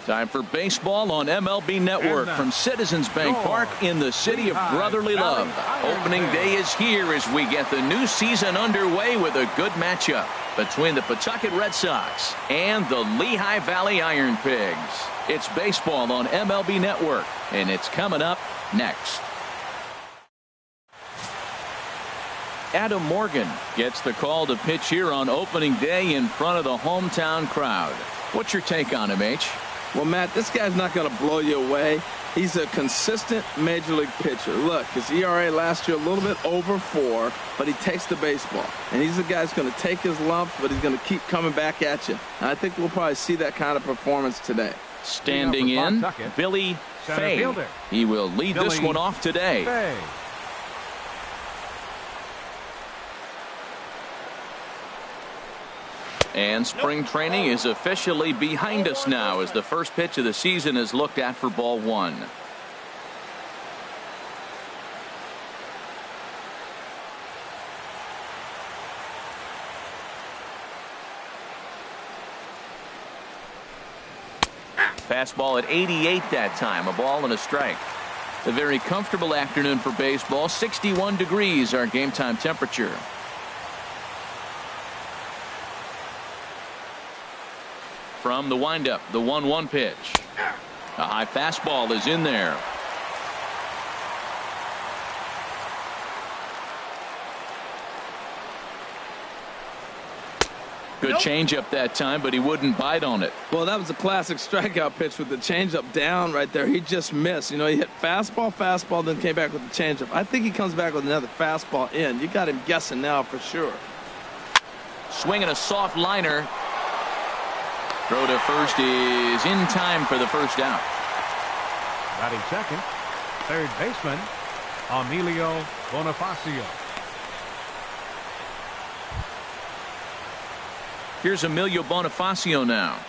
Time for baseball on MLB Network from Citizens Bank Park in the city of brotherly love. Opening day is here as we get the new season underway with a good matchup between the Pawtucket Red Sox and the Lehigh Valley Ironpigs. It's baseball on MLB Network, and it's coming up next. Adam Morgan gets the call to pitch here on opening day in front of the hometown crowd. What's your take on him, H? Well, Matt, this guy's not going to blow you away. He's a consistent major league pitcher. Look, his ERA last year a little bit over 4, but he takes the baseball. And he's a guy who's going to take his lumps, but he's going to keep coming back at you. And I think we'll probably see that kind of performance today. Standing in, Billy Fay. He will lead this one off today. Fay. And spring training is officially behind us now as the first pitch of the season is looked at for ball 1. Fastball at 88 that time, a ball and a strike. A very comfortable afternoon for baseball. 61 degrees our game time temperature. From the windup, the 1-1 pitch. A high fastball is in there. Good changeup that time, but he wouldn't bite on it. Well, that was a classic strikeout pitch with the changeup down right there. He just missed. You know, he hit fastball, then came back with the changeup. I think he comes back with another fastball in. You got him guessing now for sure. Swinging a soft liner. Throw to first is in time for the first out. Batting second, third baseman, Emilio Bonifacio. Here's Emilio Bonifacio now.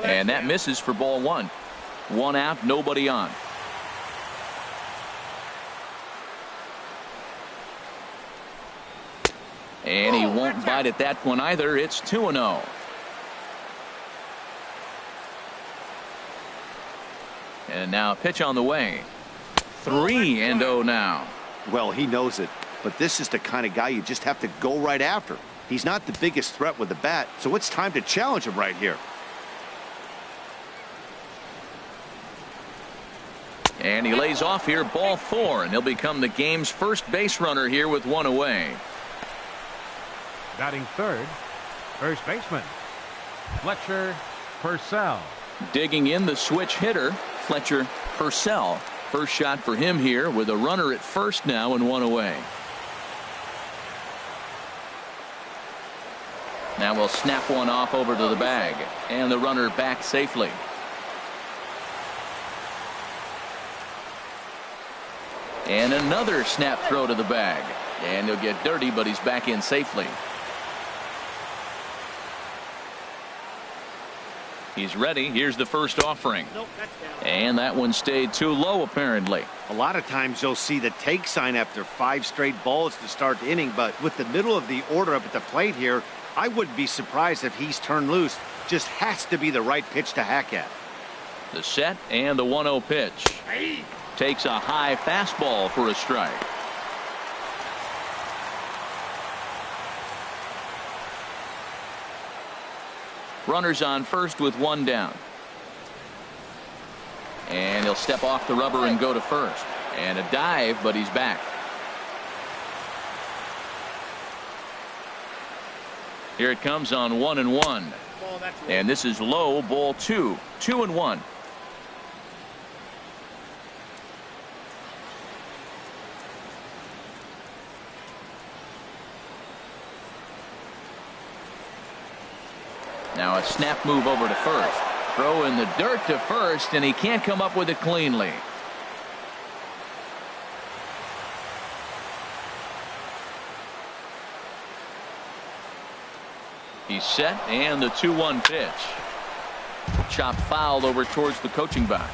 And that misses for ball 1. 1 out, nobody on. And he won't bite at that one either. It's 2-0. And now a pitch on the way. 3-0 now. Well, he knows it, but this is the kind of guy you just have to go right after. He's not the biggest threat with the bat, so it's time to challenge him right here. And he lays off here, ball 4, and he'll become the game's first base runner here with 1 away. Batting third, first baseman, Fletcher Purcell. Digging in the switch hitter, Fletcher Purcell. First shot for him here with a runner at first now and 1 away. Now we'll snap one off over to the bag, and the runner back safely. And another snap throw to the bag. And he'll get dirty, but he's back in safely. He's ready. Here's the first offering. And that one stayed too low, apparently. A lot of times you'll see the take sign after 5 straight balls to start the inning, but with the middle of the order up at the plate here, I wouldn't be surprised if he's turned loose. Just has to be the right pitch to hack at. The set and the 1-0 pitch. Takes a high fastball for a strike. Runners on first with 1 down. And he'll step off the rubber and go to first. And a dive, but he's back. Here it comes on 1-1. And this is low, ball 2. 2-1. Now a snap move over to first. Throw in the dirt to first, and he can't come up with it cleanly. He's set, and the 2-1 pitch. Chop foul over towards the coaching box.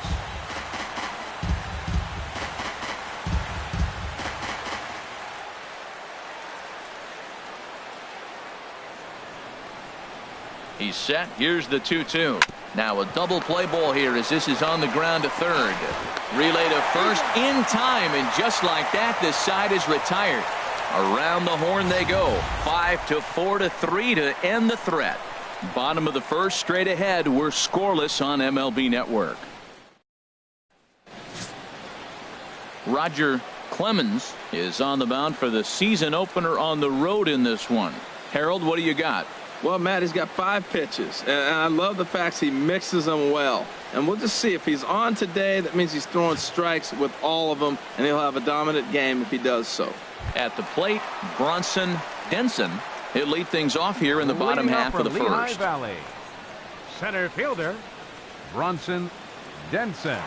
He's set. Here's the 2-2. Now a double play ball here as this is on the ground to third. Relay to first in time, and just like that, this side is retired. Around the horn they go. 5-4-3 to end the threat. Bottom of the first, straight ahead. We're scoreless on MLB Network. Roger Clemens is on the mound for the season opener on the road in this one. Harold, what do you got? Well, Matt, he's got 5 pitches, and I love the fact he mixes them well. And we'll just see if he's on today. That means he's throwing strikes with all of them, and he'll have a dominant game if he does so. At the plate, Bronson Denson. He'll lead things off here in the bottom half of the Lehigh first. Valley, center fielder Bronson Denson.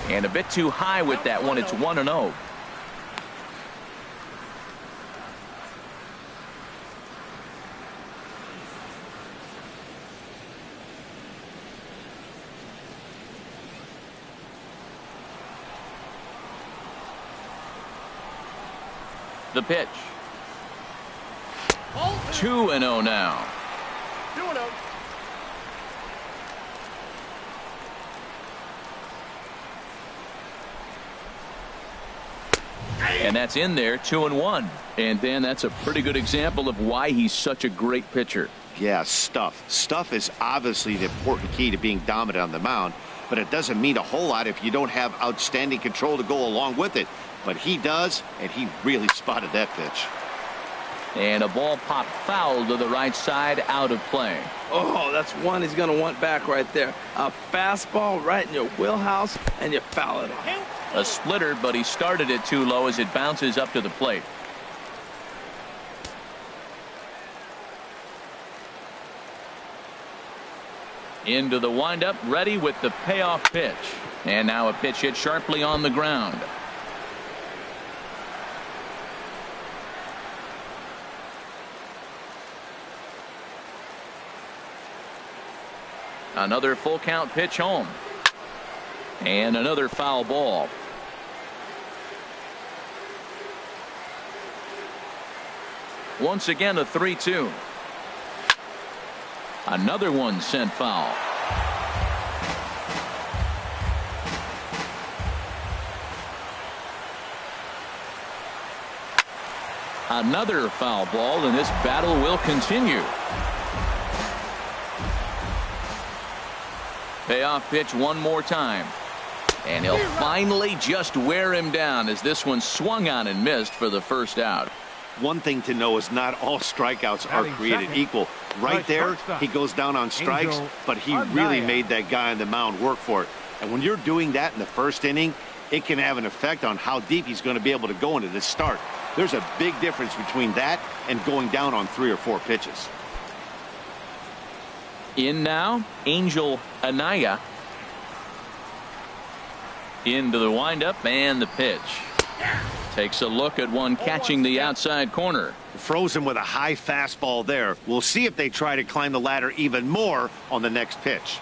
And a bit too high with that one. It's 1-0. The pitch. 2-0 now. 2-0. And that's in there, 2-1. And Dan, that's a pretty good example of why he's such a great pitcher. Yeah, stuff. Stuff is obviously the important key to being dominant on the mound, but it doesn't mean a whole lot if you don't have outstanding control to go along with it. But he does, and he really spotted that pitch. And a ball popped foul to the right side, out of play. Oh, that's one he's going to want back right there. A fastball right in your wheelhouse, and you foul it off. A splitter, but he started it too low as it bounces up to the plate. Into the windup, ready with the payoff pitch. And now a pitch hit sharply on the ground. Another full count pitch home. And another foul ball. Once again a 3-2. Another one sent foul. Another foul ball, and this battle will continue. Payoff pitch one more time. And he'll finally just wear him down as this one swung on and missed for the first out. One thing to know is not all strikeouts are created equal. Right there, he goes down on strikes, but he really made that guy on the mound work for it. And when you're doing that in the first inning, it can have an effect on how deep he's going to be able to go into this start. There's a big difference between that and going down on 3 or 4 pitches. In now, Angel Anaya. Into the windup and the pitch. Takes a look at one catching the outside corner. Froze him with a high fastball there. We'll see if they try to climb the ladder even more on the next pitch.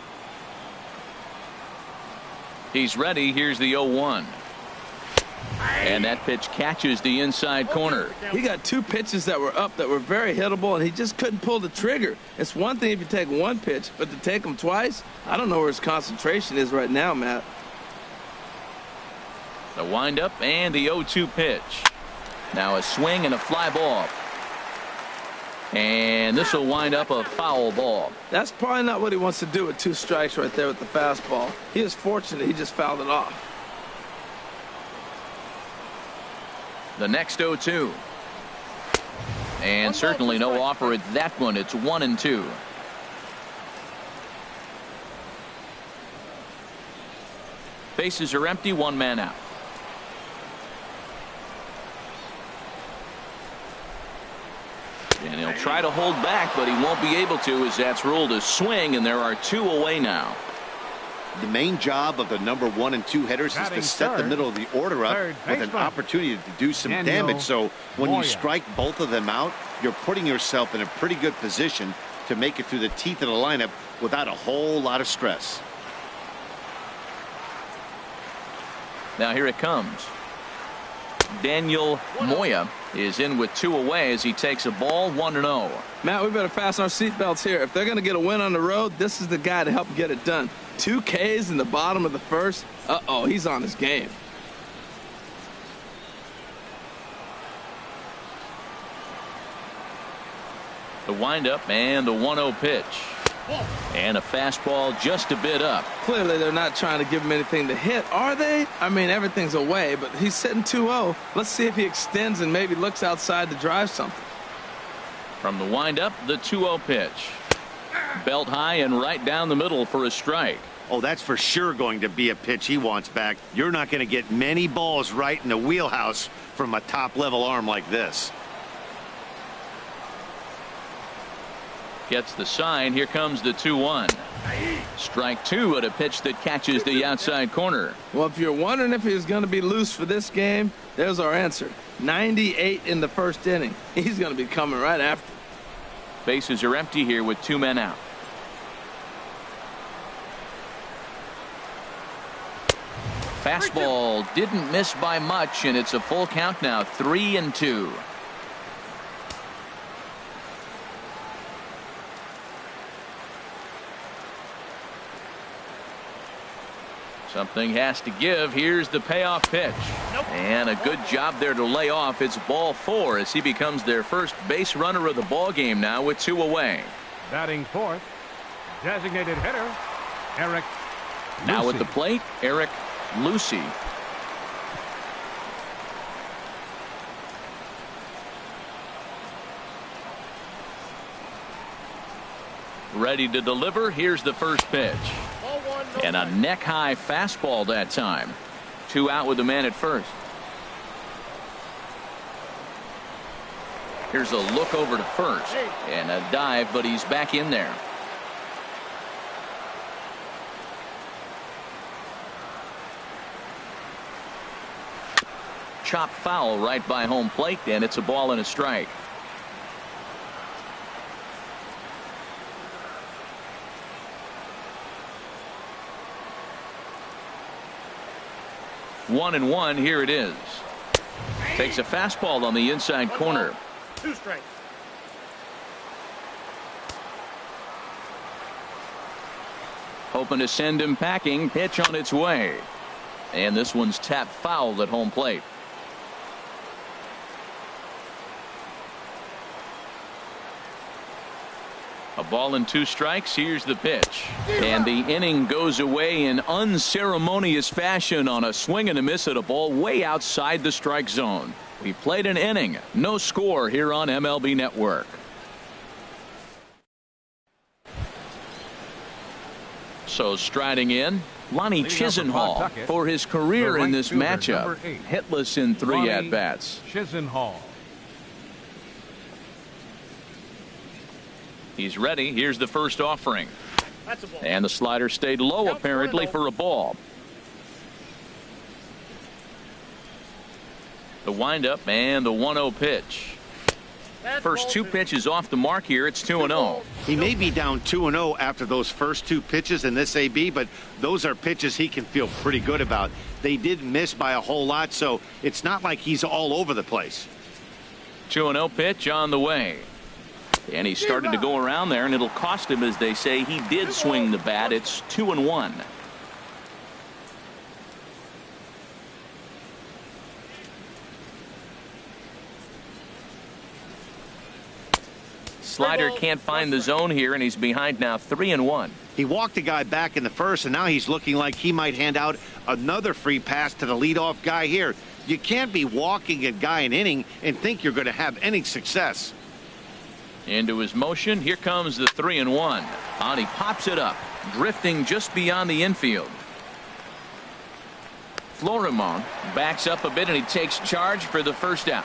He's ready. Here's the 0-1. And that pitch catches the inside corner. He got 2 pitches that were up that were very hittable, and he just couldn't pull the trigger. It's one thing if you take 1 pitch, but to take them twice, I don't know where his concentration is right now, Matt. The windup and the 0-2 pitch. Now a swing and a fly ball. And this will wind up a foul ball. That's probably not what he wants to do with 2 strikes right there with the fastball. He was fortunate he just fouled it off. The next 0-2. And certainly no offer at that one. It's 1-2. Bases are empty, 1 man out. And he'll try to hold back, but he won't be able to, as that's ruled a swing, and there are 2 away now. The main job of the number 1 and 2 hitters is to set the middle of the order up with an opportunity to do some damage. So when you strike both of them out, you're putting yourself in a pretty good position to make it through the teeth of the lineup without a whole lot of stress. Now here it comes. Daniel Moya is in with 2 away as he takes a ball 1-0. Matt, we better fasten our seatbelts here. If they're going to get a win on the road, this is the guy to help get it done. 2 Ks in the bottom of the first. Uh-oh, he's on his game. The windup and the 1-0 pitch. And a fastball just a bit up. Clearly, they're not trying to give him anything to hit, are they? I mean, everything's away, but he's sitting 2-0. Let's see if he extends and maybe looks outside to drive something. From the windup, the 2-0 pitch. Belt high and right down the middle for a strike. Oh, that's for sure going to be a pitch he wants back. You're not going to get many balls right in the wheelhouse from a top-level arm like this. Gets the sign. Here comes the 2-1. Strike 2 at a pitch that catches the outside corner. Well, if you're wondering if he's going to be loose for this game, there's our answer. 98 in the first inning. He's going to be coming right after. Bases are empty here with 2 men out. Fastball didn't miss by much, and it's a full count now, 3-2. Something has to give. Here's the payoff pitch. And a good job there to lay off. It's ball 4 as he becomes their first base runner of the ball game now with 2 away. Batting fourth, designated hitter, Eric Now Lucy. at the plate, Eric Lucy. Ready to deliver. Here's the first pitch. And a neck-high fastball that time. 2 out with the man at first. Here's a look over to first. And a dive, but he's back in there. Chop foul right by home plate, and it's a ball and a strike. 1-1. Here it is. Takes a fastball on the inside corner. 2 strikes. Hoping to send him packing. Pitch on its way. And this one's tapped foul at home plate. A ball and 2 strikes. Here's the pitch. And the inning goes away in unceremonious fashion on a swing and a miss at a ball way outside the strike zone. We played an inning. No score here on MLB Network. So striding in, Lonnie Chisenhall for his career in this matchup. Hitless in 3 at-bats. Chisenhall. He's ready. Here's the first offering. That's a ball. And the slider stayed low apparently for a ball. The windup and the 1-0 pitch. First 2 pitches off the mark here. It's 2-0. He may be down 2-0 after those first 2 pitches in this AB, but those are pitches he can feel pretty good about. They did miss by a whole lot, so it's not like he's all over the place. 2-0 pitch on the way. And he started to go around there, and it'll cost him, as they say. He did swing the bat. It's 2-1. Slider can't find the zone here, and he's behind now 3-1. He walked a guy back in the first, and now he's looking like he might hand out another free pass to the leadoff guy here. You can't be walking a guy an inning and think you're going to have any success. Into his motion. Here comes the 3-1. And he pops it up, drifting just beyond the infield. Florimon backs up a bit, and he takes charge for the first out.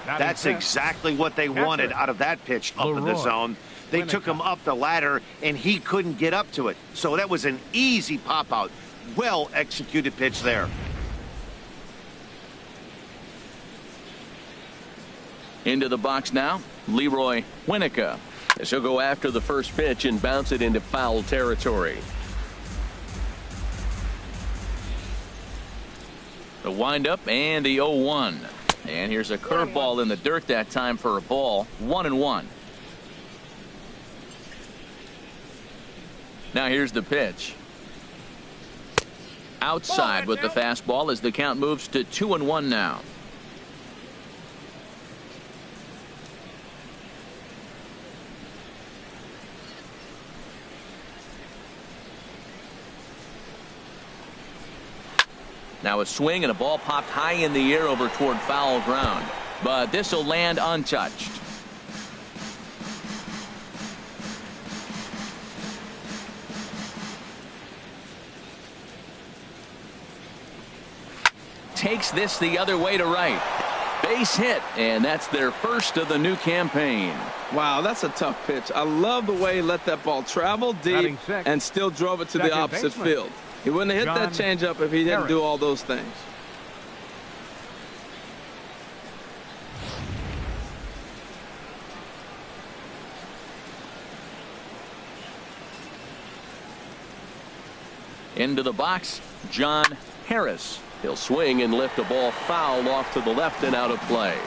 That's exactly what they wanted out of that pitch up in the zone. They took him up the ladder, and he couldn't get up to it. So that was an easy pop-out. Well-executed pitch there. Into the box now, Leroy Winnica. As he'll go after the first pitch and bounce it into foul territory. The windup and the 0-1. And here's a curveball in the dirt that time for a ball. 1-1. Now here's the pitch. Outside with the fastball as the count moves to 2-1 now. Now a swing and a ball popped high in the air over toward foul ground. But this will land untouched. Takes this the other way to right. Base hit, and that's their first of the new campaign. Wow, that's a tough pitch. I love the way he let that ball travel deep and still drove it to the opposite field. He wouldn't have hit that changeup if he didn't do all those things. Into the box, John Harris. He'll swing and lift a ball foul off to the left and out of play.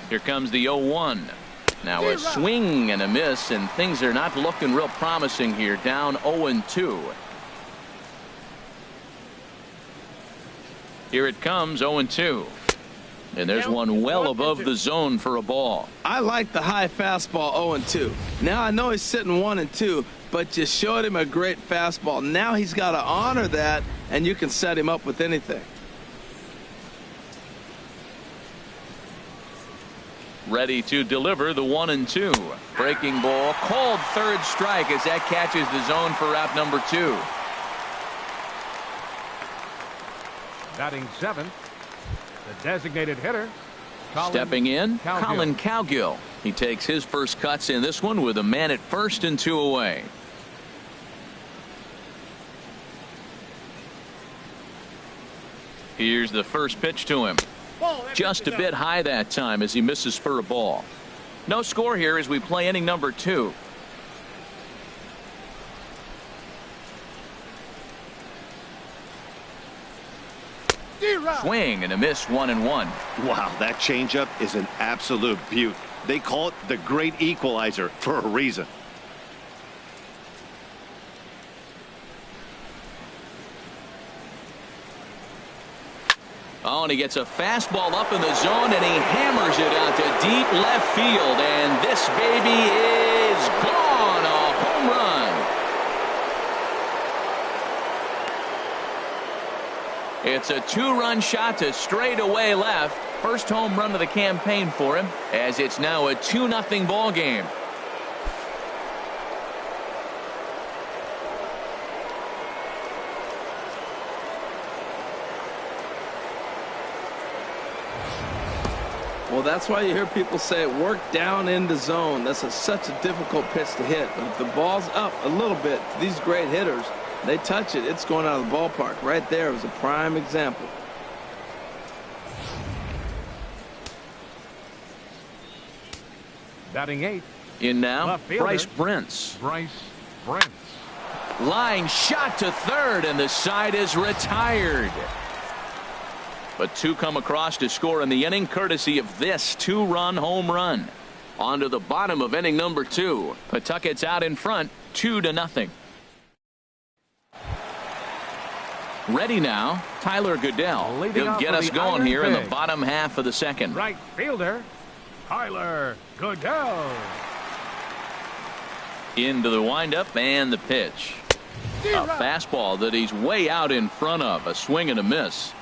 Here comes the 0-1. Now a swing and a miss, and things are not looking real promising here. Down 0-2. Here it comes, 0-2. And there's one well above the zone for a ball. I like the high fastball 0-2. Now I know he's sitting 1-2, but you showed him a great fastball. Now he's got to honor that, and you can set him up with anything. Ready to deliver the 1-2. Breaking ball, called third strike as that catches the zone for out number 2. Batting 7th, the designated hitter. Stepping in, Colin Cowgill. He takes his first cuts in this one with a man at first and 2 away. Here's the first pitch to him. Just a bit high that time as he misses for a ball. No score here as we play inning number 2. Swing and a miss, 1-1. Wow, that changeup is an absolute beaut. They call it the great equalizer for a reason. Oh, and he gets a fastball up in the zone, and he hammers it out to deep left field. And this baby is gone. A home run. It's a 2-run shot to straightaway left. First home run of the campaign for him, as it's now a 2-0 ball game. Well, that's why you hear people say work down in the zone. That's such a difficult pitch to hit. But if the ball's up a little bit, these great hitters, they touch it, it's going out of the ballpark. Right there is a prime example. Batting 8th. In now, Bryce Brentz. Line shot to third, and the side is retired. But 2 come across to score in the inning, courtesy of this 2-run home run. On to the bottom of inning number 2. Pawtucket's out in front, 2-0. Ready now, Tyler Goodell. He'll get us going here in the bottom half of the second. Right fielder, Tyler Goodell. Into the windup and the pitch. A fastball that he's way out in front of. A swing and a miss.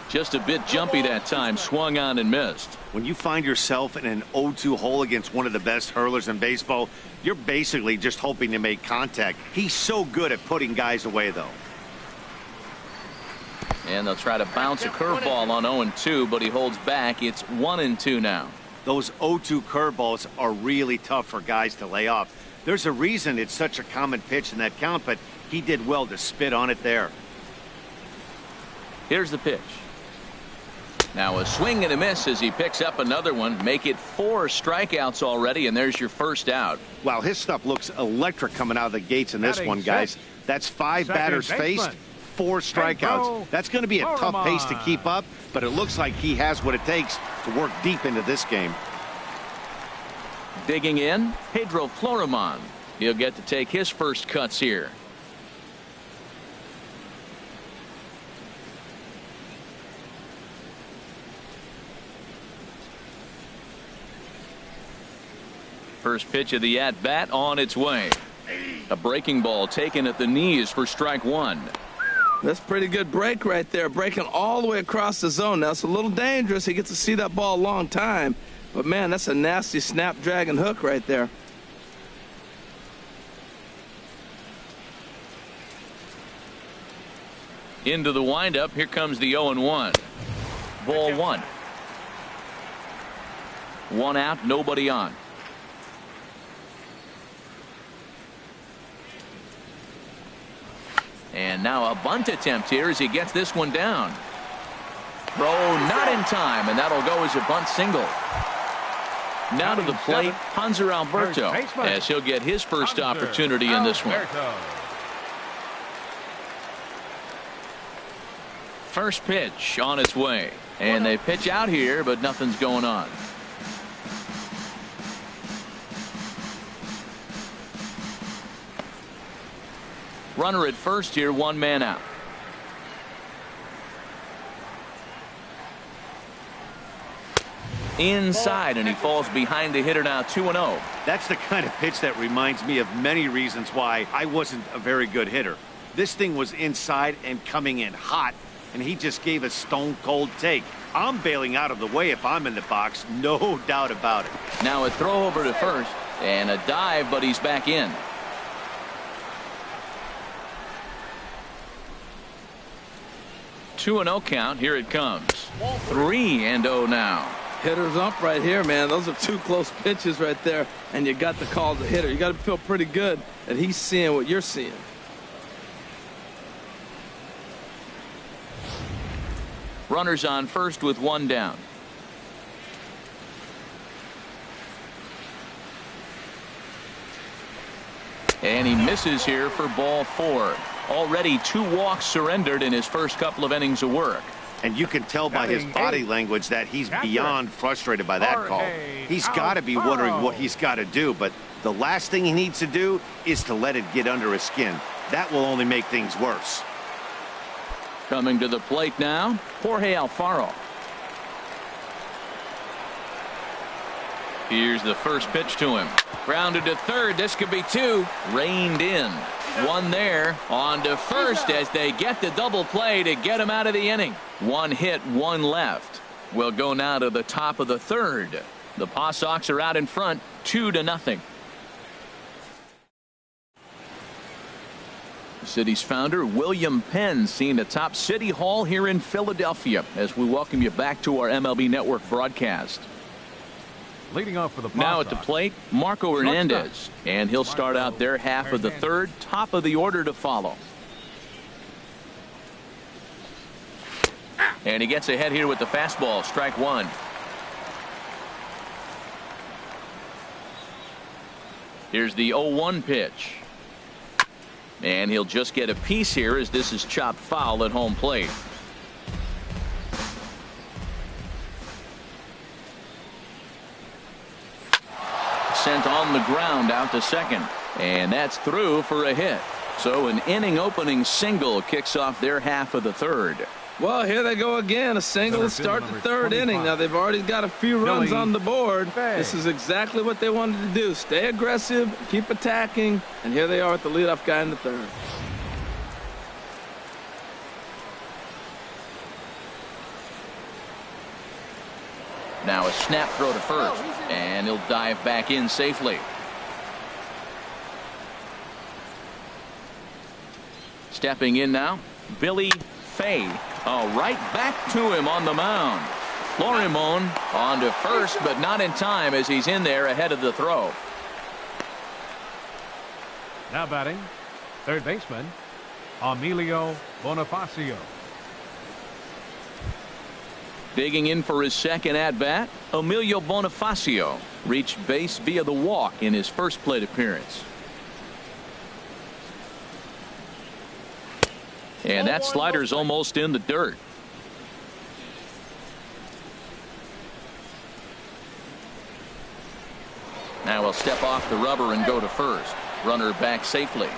Just a bit jumpy that time, swung on and missed. When you find yourself in an 0-2 hole against one of the best hurlers in baseball, you're basically just hoping to make contact. He's so good at putting guys away, though. And they'll try to bounce a curveball on 0-2, but he holds back. It's 1-2 now. Those 0-2 curveballs are really tough for guys to lay off. There's a reason it's such a common pitch in that count, but he did well to spit on it there. Here's the pitch. Now a swing and a miss as he picks up another one. Make it 4 strikeouts already, and there's your first out. Wow, his stuff looks electric coming out of the gates in this one, guys. That's 5 batters faced, 4 strikeouts. That's going to be a tough pace to keep up, but it looks like he has what it takes to work deep into this game. Digging in, Pedro Florimon. He'll get to take his first cuts here. First pitch of the at-bat on its way. A breaking ball taken at the knees for strike 1. That's a pretty good break right there, breaking all the way across the zone. Now, it's a little dangerous. He gets to see that ball a long time. But, man, that's a nasty snapdragon hook right there. Into the windup. Here comes the 0-1. Ball 1. 1 out, nobody on. And now a bunt attempt here as he gets this one down. Throw not in time, and that'll go as a bunt single. Now to the plate, Hanser Alberto, as he'll get his first opportunity in this one. First pitch on its way. And they pitch out here, but nothing's going on. Runner at first here, 1 man out. Inside, and he falls behind the hitter now, 2-0. That's the kind of pitch that reminds me of many reasons why I wasn't a very good hitter. This thing was inside and coming in hot, and he just gave a stone-cold take. I'm bailing out of the way if I'm in the box, no doubt about it. Now a throw over to first, and a dive, but he's back in. 2-0 count. Here it comes. 3-0 now. Hitter's up right here, man. Those are 2 close pitches right there, and you got the call to hitter. You got to feel pretty good that he's seeing what you're seeing. Runners on first with 1 down. And he misses here for ball 4. Already 2 walks surrendered in his first couple of innings of work. And you can tell by his body language that he's beyond frustrated by that call. He's got to be wondering what he's got to do, but the last thing he needs to do is to let it get under his skin. That will only make things worse. Coming to the plate now, Jorge Alfaro. Here's the first pitch to him. Grounded to third. This could be 2. Reined in. 1 there. On to first as they get the double play to get him out of the inning. 1 hit, 1 left. We'll go now to the top of the 3rd. The Paw Sox are out in front, 2-0. The city's founder, William Penn, seen atop City Hall here in Philadelphia as we welcome you back to our MLB Network broadcast. Leading off for the now at the plate, Marco Hernandez, and he'll start out their half of the 3rd. Top of the order to follow. And he gets ahead here with the fastball, strike 1. Here's the 0-1 pitch. And he'll just get a piece here as this is chopped foul at home plate. Sent on the ground out to second, and that's through for a hit. So an inning opening single kicks off their half of the 3rd. Well, here they go again, a single to start the 3rd inning. Now they've already got a few runs on the board. This is exactly what they wanted to do. Stay aggressive, keep attacking, and here they are with the leadoff guy in the 3rd. Now a snap throw to first, and he'll dive back in safely. Stepping in now, Billy Fay. Right back to him on the mound. Florimon on to first, but not in time as he's in there ahead of the throw. Now batting, 3rd baseman, Emilio Bonifacio. Digging in for his second at-bat, Emilio Bonifacio reached base via the walk in his first plate appearance. And that slider's almost in the dirt. Now he'll step off the rubber and go to first. Runner back safely.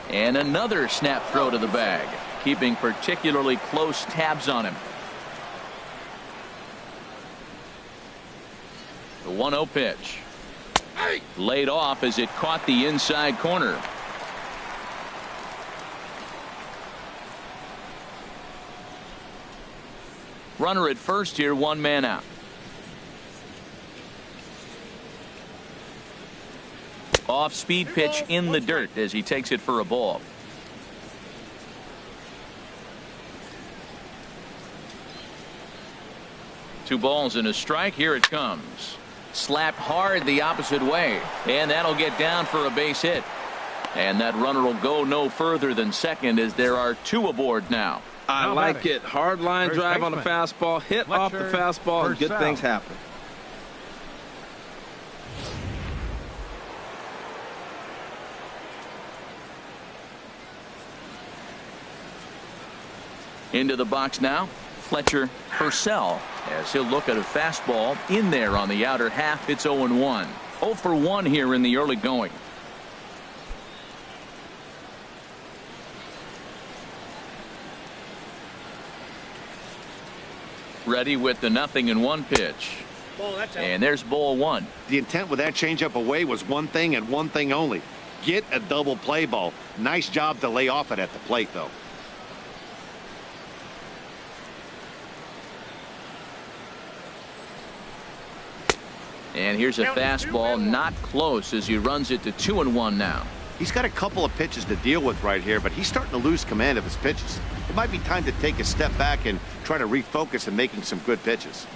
And another snap throw to the bag, keeping particularly close tabs on him. The 1-0 pitch. Laid off as it caught the inside corner. Runner at first here, 1 man out. Off speed pitch in the dirt as he takes it for a ball. Two balls and a strike. Here it comes. Slapped hard the opposite way, and that'll get down for a base hit. And that runner will go no further than second as there are 2 aboard now. I like it. Hard line drive on the fastball, hit off the fastball, and good things happen. Into the box now, Fletcher Purcell, as he'll look at a fastball in there on the outer half. It's 0-1. 0 for 1 here in the early going. Ready with the 0-1 pitch. And there's ball 1. The intent with that changeup away was one thing and one thing only. Get a double play ball. Nice job to lay off it at the plate, though. And here's a fastball, not close, as he runs it to 2-1 now. He's got a couple of pitches to deal with right here, but he's starting to lose command of his pitches. It might be time to take a step back and try to refocus on making some good pitches.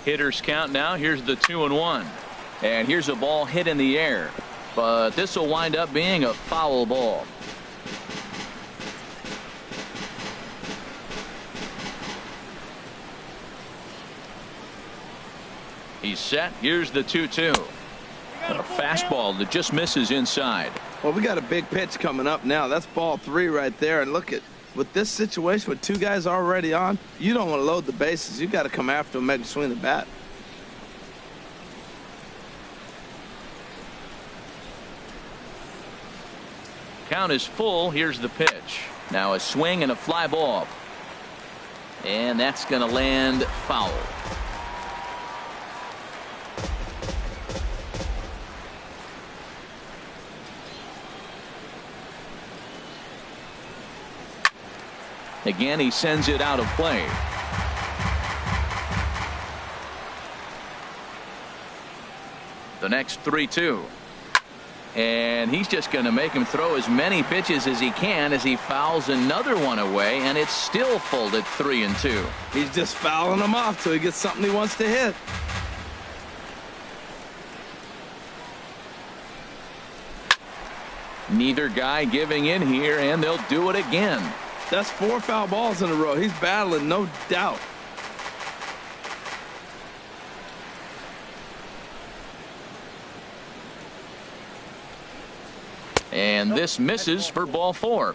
Hitters count now. Here's the 2-1. And here's a ball hit in the air. But this will wind up being a foul ball. He's set. Here's the 2-2. A fastball that just misses inside. Well, we got a big pitch coming up now. That's ball 3 right there. And look at, with this situation with 2 guys already on, you don't want to load the bases. You got to come after him, make him swing the bat. Count is full. Here's the pitch. Now a swing and a fly ball. And that's going to land foul. Again, he sends it out of play. The next 3-2. And he's just going to make him throw as many pitches as he can as he fouls another one away, and it's still full at 3-2. He's just fouling them off till he gets something he wants to hit. Neither guy giving in here, and they'll do it again. That's 4 foul balls in a row. He's battling, no doubt. And this misses for ball 4.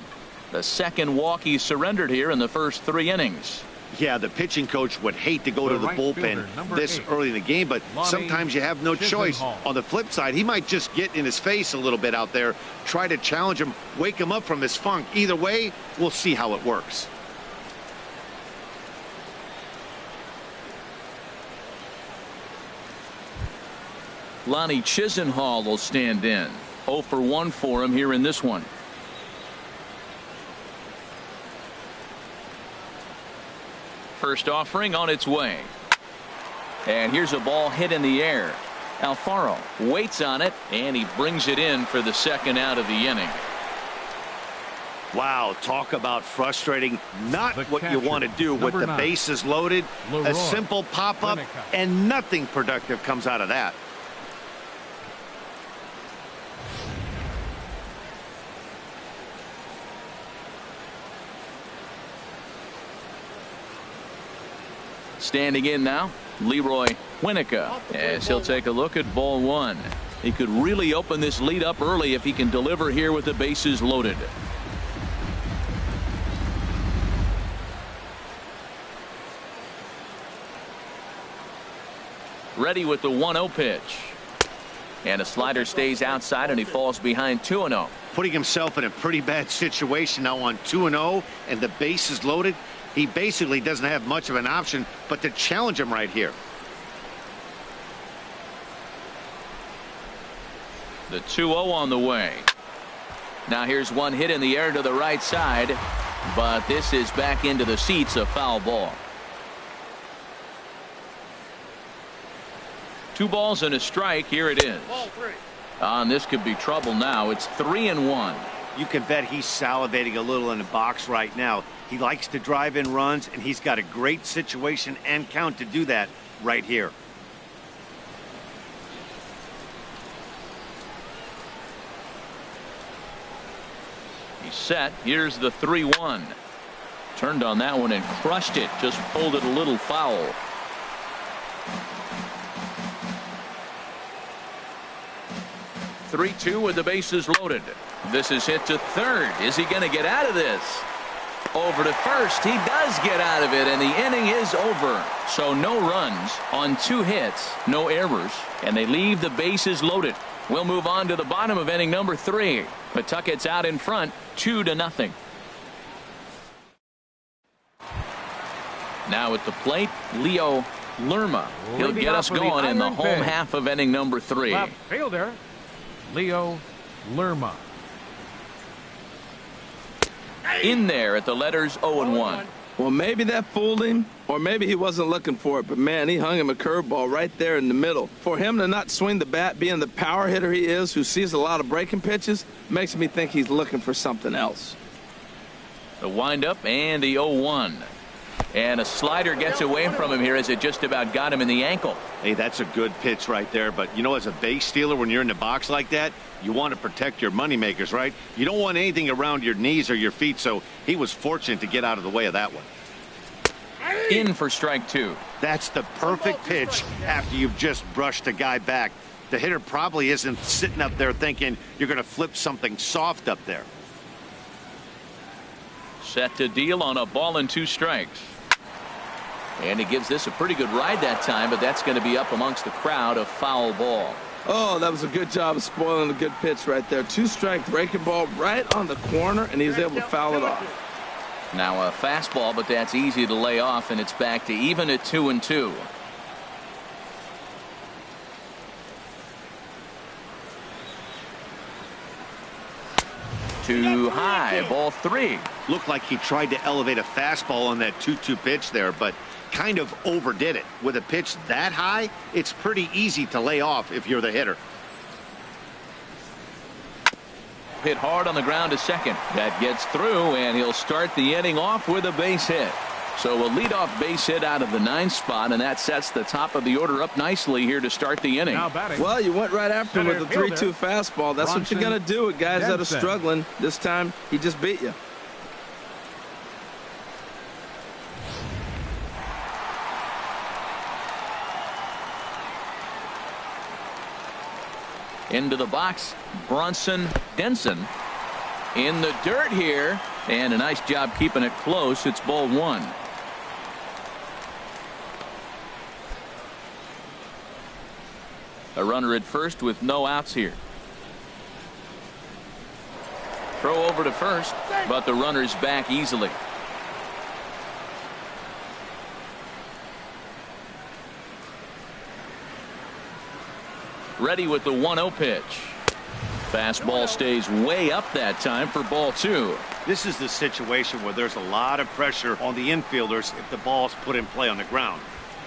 The second walk he surrendered here in the first 3 innings. Yeah, the pitching coach would hate to go to the bullpen this early in the game, but sometimes you have no choice. On the flip side, he might just get in his face a little bit out there, try to challenge him, wake him up from his funk. Either way, we'll see how it works. Lonnie Chisenhall will stand in. 0 for 1 for him here in this one. First offering on its way. And here's a ball hit in the air. Alfaro waits on it, and he brings it in for the second out of the inning. Wow, talk about frustrating. Not what you want to do with the bases loaded. A simple pop-up, and nothing productive comes out of that. Standing in now, Leroy Winnica, as he'll take a look at ball one. He could really open this lead up early if he can deliver here with the bases loaded. Ready with the 1-0 pitch. And a slider stays outside, and he falls behind 2-0. Putting himself in a pretty bad situation now on 2-0, and the base is loaded. He basically doesn't have much of an option but to challenge him right here. The 2-0 on the way. Now here's one hit in the air to the right side, but this is back into the seats, a foul ball. 2 balls and a strike. Here it is. And this could be trouble now. It's 3-1. You can bet he's salivating a little in the box right now. He likes to drive in runs, and he's got a great situation and count to do that right here. He's set. Here's the 3-1. Turned on that one and crushed it. Just pulled it a little foul. Three-two with the bases loaded. This is hit to third. Is he going to get out of this? Over to first. He does get out of it, and the inning is over. So no runs on 2 hits, no errors, and they leave the bases loaded. We'll move on to the bottom of inning number 3. Pawtucket's out in front, 2-0. Now at the plate, Leo Lerma. He'll get us going in the home half of inning number 3. Left fielder, Leo Lerma. In there at the letters 0-1. Well, maybe that fooled him, or maybe he wasn't looking for it, but man, he hung him a curveball right there in the middle. For him to not swing the bat, being the power hitter he is, who sees a lot of breaking pitches, makes me think he's looking for something else. The windup and the 0-1. And a slider gets away from him here as it just about got him in the ankle. Hey, that's a good pitch right there. But, you know, as a base stealer, when you're in the box like that, you want to protect your moneymakers, right? You don't want anything around your knees or your feet, so he was fortunate to get out of the way of that one. In for strike 2. That's the perfect pitch after you've just brushed a guy back. The hitter probably isn't sitting up there thinking you're going to flip something soft up there. Set to deal on a ball and 2 strikes. And he gives this a pretty good ride that time, but that's going to be up amongst the crowd, a foul ball. Oh, that was a good job of spoiling a good pitch right there. 2-strike breaking ball right on the corner, and he was able to foul it off. Now a fastball, but that's easy to lay off, and it's back to even at 2-2. Too high, ball 3. Looked like he tried to elevate a fastball on that 2-2 pitch there, but kind of overdid it. With a pitch that high, it's pretty easy to lay off if you're the hitter. Hit hard on the ground to second. That gets through, and he'll start the inning off with a base hit. So a leadoff base hit out of the 9th spot, and that sets the top of the order up nicely here to start the inning. Well, you went right after him with the 3-2 fastball. That's what you're going to do with guys that are struggling. This time, he just beat you. Into the box, Bronson Denson in the dirt here, and a nice job keeping it close. It's ball 1. A runner at first with no outs here. Throw over to first, but the runner's back easily. Ready with the 1-0 pitch. Fastball stays way up that time for ball 2. This is the situation where there's a lot of pressure on the infielders if the ball's put in play on the ground.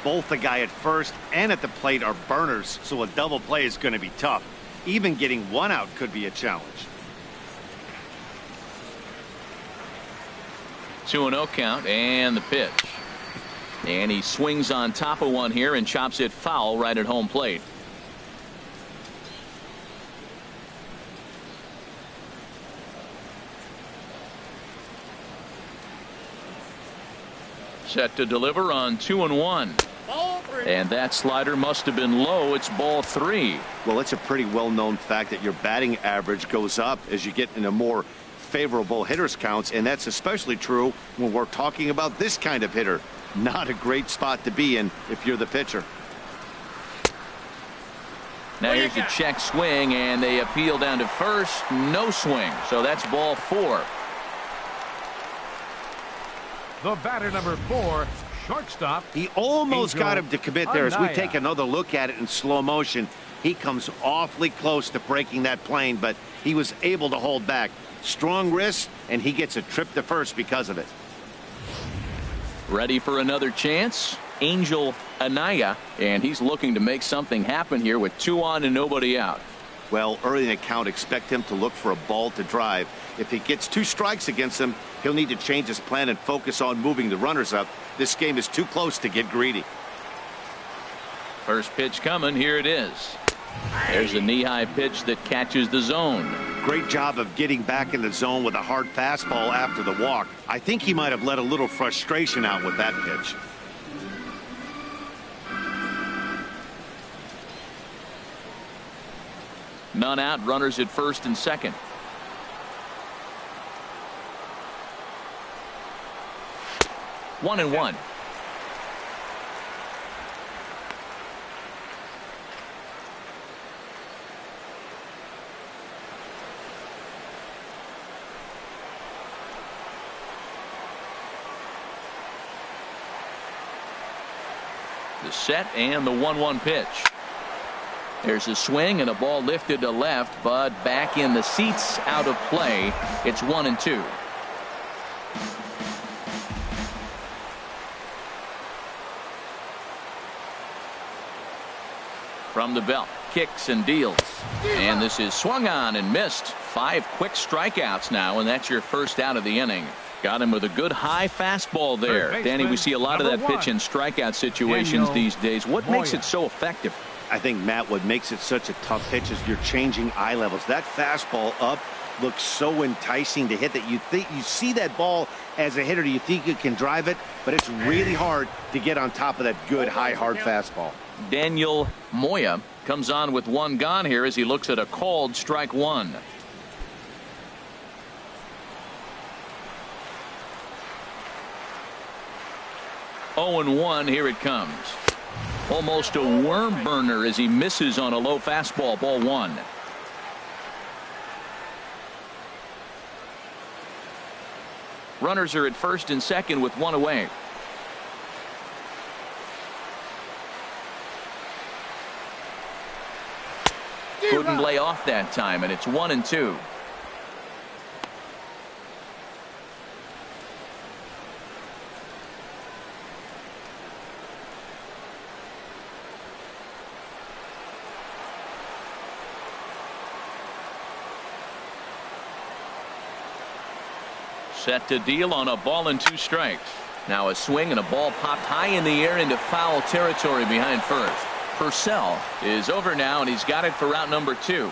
Both the guy at first and at the plate are burners, so a double play is going to be tough. Even getting 1 out could be a challenge. 2-0 count and the pitch. And he swings on top of one here and chops it foul right at home plate. Set to deliver on 2-1. And that slider must have been low. It's ball 3. Well, it's a pretty well-known fact that your batting average goes up as you get into more favorable hitters counts, and that's especially true when we're talking about this kind of hitter. Not a great spot to be in if you're the pitcher. Now here's a check swing, and they appeal down to first. No swing, so that's ball 4. The batter, number 4, shortstop. He almost Angel got him to commit there. As we Anaya. take another look at it in slow motion, he comes awfully close to breaking that plane, but he was able to hold back. Strong wrist, and he gets a trip to first because of it. Ready for another chance? Angel Anaya, and he's looking to make something happen here with 2 on and nobody out. Well, early in the count, expect him to look for a ball to drive. If he gets 2 strikes against him, he'll need to change his plan and focus on moving the runners up. This game is too close to get greedy. First pitch coming. Here it is. There's a knee-high pitch that catches the zone. Great job of getting back in the zone with a hard fastball after the walk. I think he might have let a little frustration out with that pitch. None out. Runners at first and second. One and one. The set and the 1-1 pitch. There's a swing and a ball lifted to left, but back in the seats, out of play. It's 1-2. From the belt, kicks and deals. And this is swung on and missed. 5 quick strikeouts now, and that's your first out of the inning. Got him with a good high fastball there. Danny, we see a lot of that pitch in strikeout situations these days. What makes it so effective? I think, Matt, what makes it such a tough pitch is you're changing eye levels. That fastball up looks so enticing to hit that you see that ball as a hitter, you think you can drive it, but it's really hard to get on top of that good high hard fastball. Daniel Moya comes on with 1 gone here as he looks at a called strike 1. Oh and 1. Here it comes. Almost a worm burner as he misses on a low fastball. Ball 1. Runners are at first and second with 1 away. Couldn't lay off that time, and it's 1-2. Set to deal on a ball and 2 strikes. Now a swing and a ball popped high in the air into foul territory behind first. Purcell is over now, and he's got it for out number 2.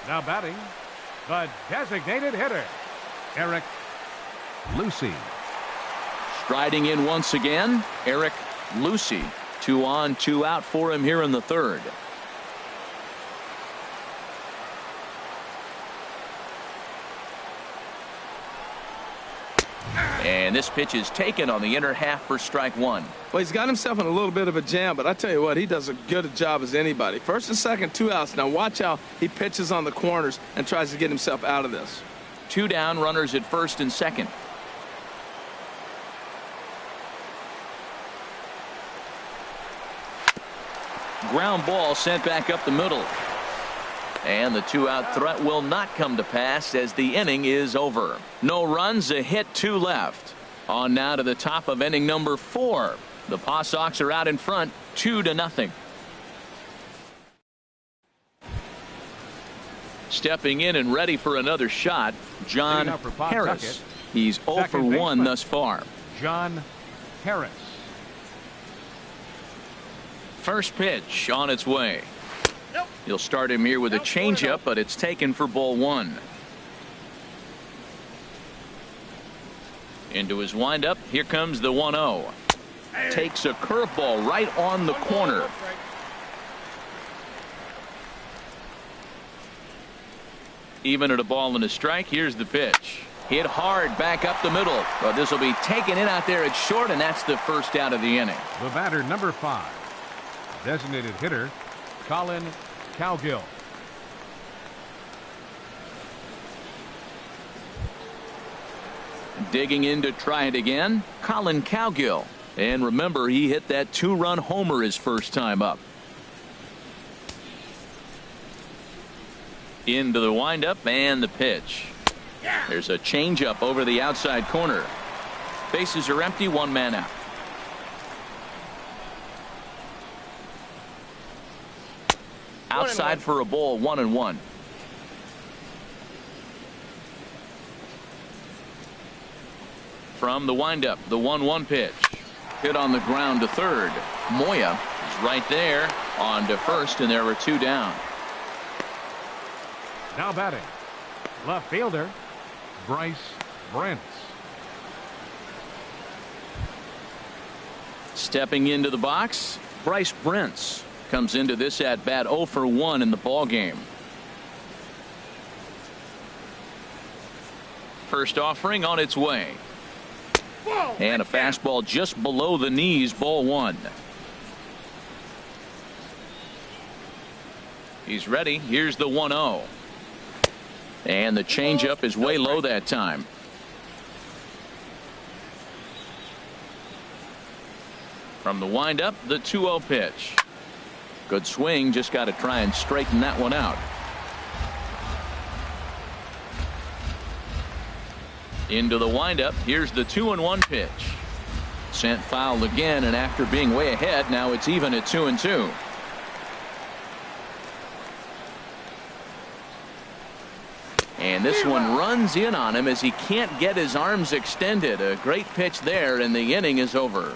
Now batting, the designated hitter, Eric Lucy. Striding in once again, Eric Lucy. 2 on, 2 out for him here in the 3rd. And this pitch is taken on the inner half for strike 1. Well, he's got himself in a little bit of a jam, but I tell you what, he does as good a job as anybody. First and second, 2 outs. Now watch how he pitches on the corners and tries to get himself out of this. 2 down, runners at first and second. Ground ball sent back up the middle. And the 2-out threat will not come to pass as the inning is over. No runs, a hit, 2 left. On now to the top of inning number 4. The Paw Sox are out in front, 2-0. Stepping in and ready for another shot, John Harris. He's 0 for 1 thus far. John Harris. First pitch on its way. You'll start him here with a changeup, but it's taken for ball 1. Into his windup. Here comes the 1-0. Takes a curveball right on the corner. Even at a ball and a strike. Here's the pitch. Hit hard back up the middle. But this will be taken in out there at short, and that's the first out of the inning. The batter, number 5. Designated hitter, Colin Cowgill. Digging in to try it again, Colin Cowgill. And remember, he hit that 2-run homer his first time up. Into the windup and the pitch. There's a changeup over the outside corner. Bases are empty, 1 man out. Outside for a ball, 1-1. From the windup, the 1-1 pitch. Hit on the ground to third. Moya is right there on to first, and there are 2 down. Now batting, left fielder, Bryce Brents. Stepping into the box, Bryce Brents comes into this at bat 0 for 1 in the ball game. First offering on its way. And a fastball just below the knees, ball 1. He's ready. Here's the 1-0. And the changeup is way low that time. From the windup, the 2-0 pitch. Good swing, just got to try and straighten that one out. Into the windup, here's the 2-1 pitch. Sent foul again, and after being way ahead, now it's even at 2-2. And this one runs in on him as he can't get his arms extended. A great pitch there, and the inning is over.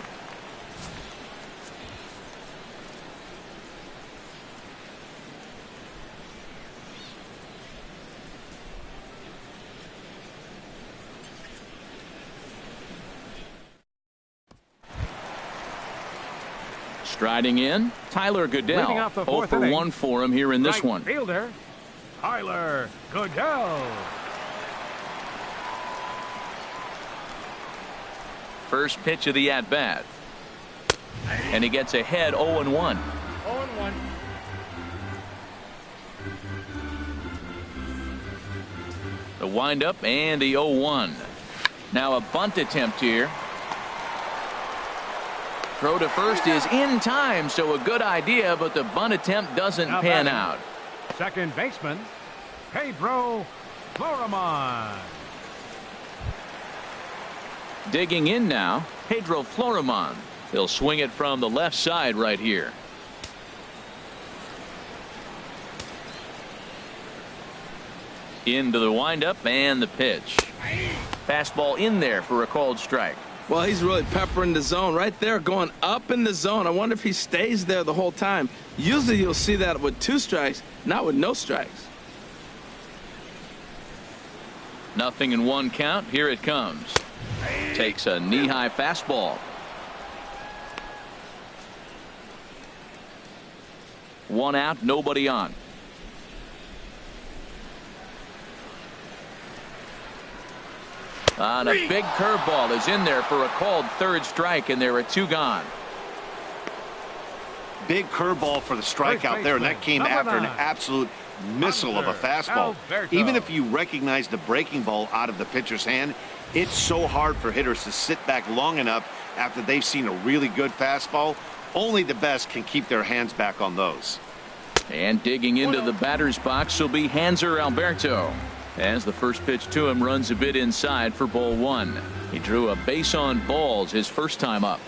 Striding in, Tyler Goodell. 0 for 1 for him here in this one. Fielder, Tyler Goodell. First pitch of the at-bat. And he gets ahead 0-1. 0-1. The windup and the 0-1. Now a bunt attempt here. Throw to first is in time, so a good idea, but the bunt attempt doesn't pan out. Second baseman, Pedro Florimon. Digging in now, Pedro Florimon. He'll swing it from the left side right here. Into the windup and the pitch. Fastball in there for a called strike. Well, he's really peppering the zone right there, going up in the zone. I wonder if he stays there the whole time. Usually you'll see that with 2 strikes, not with no strikes. Nothing in 1 count. Here it comes. Takes a knee-high fastball. 1 out, nobody on. And a big curveball is in there for a called third strike, and there are 2 gone. Big curveball for the strikeout there, and that came after an absolute missile of a fastball. Even if you recognize the breaking ball out of the pitcher's hand, it's so hard for hitters to sit back long enough after they've seen a really good fastball. Only the best can keep their hands back on those. And digging into the batter's box will be Hanser Alberto. As the first pitch to him runs a bit inside for ball 1. He drew a base on balls his first time up.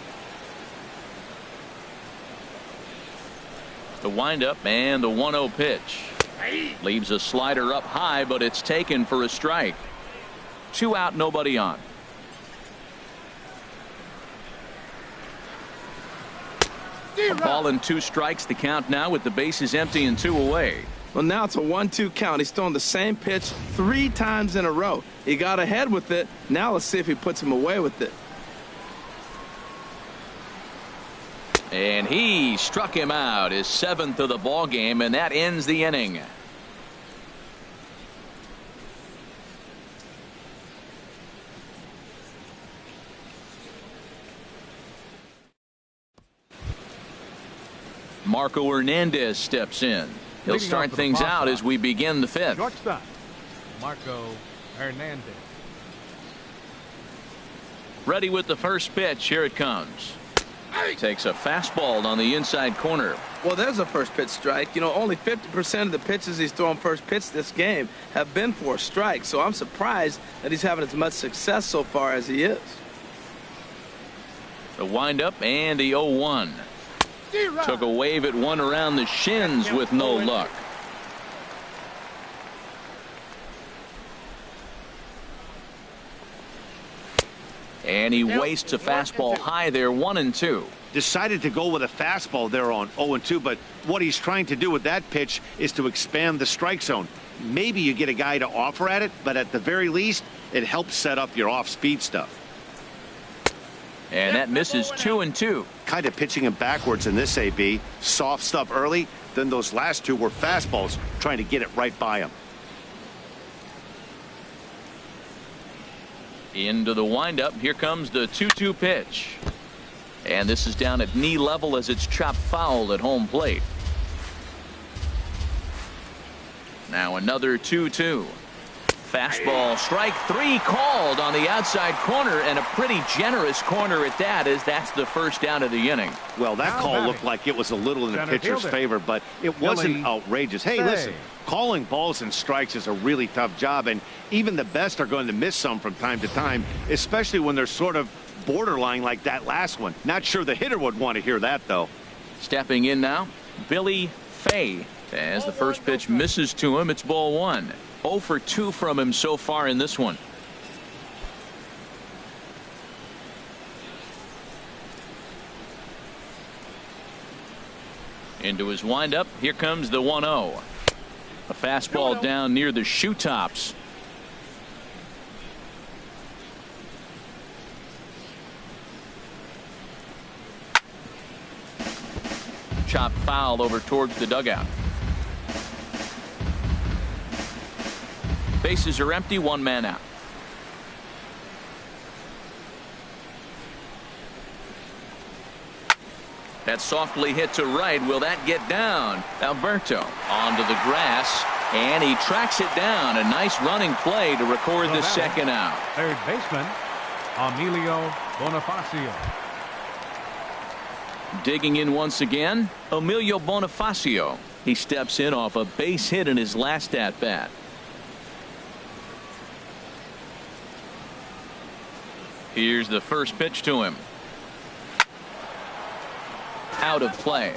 The windup and the 1-0 pitch. Leaves a slider up high, but it's taken for a strike. 2 out, nobody on. A ball and 2 strikes, the count now with the bases empty and 2 away. Well, now it's a 1-2 count. He's throwing the same pitch 3 times in a row. He got ahead with it. Now let's see if he puts him away with it. And he struck him out, his 7th of the ball game, and that ends the inning. Marco Hernandez steps in. He'll start things out as we begin the 5th. Shortstop, Marco Hernandez. Ready with the first pitch. Here it comes. Takes a fastball on the inside corner. Well, there's a first pitch strike. You know, only 50% of the pitches he's throwing first pitch this game have been for a strike. So I'm surprised that he's having as much success so far as he is. The windup and the 0-1. Took a wave at one around the shins with no luck. And he wastes a fastball high there, 1-2. Decided to go with a fastball there on 0-2, but what he's trying to do with that pitch is to expand the strike zone. Maybe you get a guy to offer at it, but at the very least, it helps set up your off-speed stuff. And that misses 2-2. Kind of pitching him backwards in this AB. Soft stuff early, then those last 2 were fastballs, trying to get it right by him. Into the windup. Here comes the 2-2 pitch. And this is down at knee level as it's chopped foul at home plate. Now another 2-2. Fastball, strike 3 called on the outside corner, and a pretty generous corner at that, as that's the first down of the inning. Well, that call looked like it was a little in the pitcher's favor, but it wasn't outrageous. Hey, listen, calling balls and strikes is a really tough job, and even the best are going to miss some from time to time, especially when they're sort of borderline like that last one. Not sure the hitter would want to hear that, though. Stepping in now, Billy Fay. As the first pitch misses to him, it's ball 1. 0 for 2 from him so far in this one. Into his windup. Here comes the 1-0. A fastball down near the shoe tops. Chop foul over towards the dugout. Bases are empty, 1 man out. That's softly hit to right. Will that get down? Alberto onto the grass, and he tracks it down. A nice running play to record the second out. Third baseman, Emilio Bonifacio. Digging in once again, Emilio Bonifacio. He steps in off a base hit in his last at bat. Here's the first pitch to him. Out of play.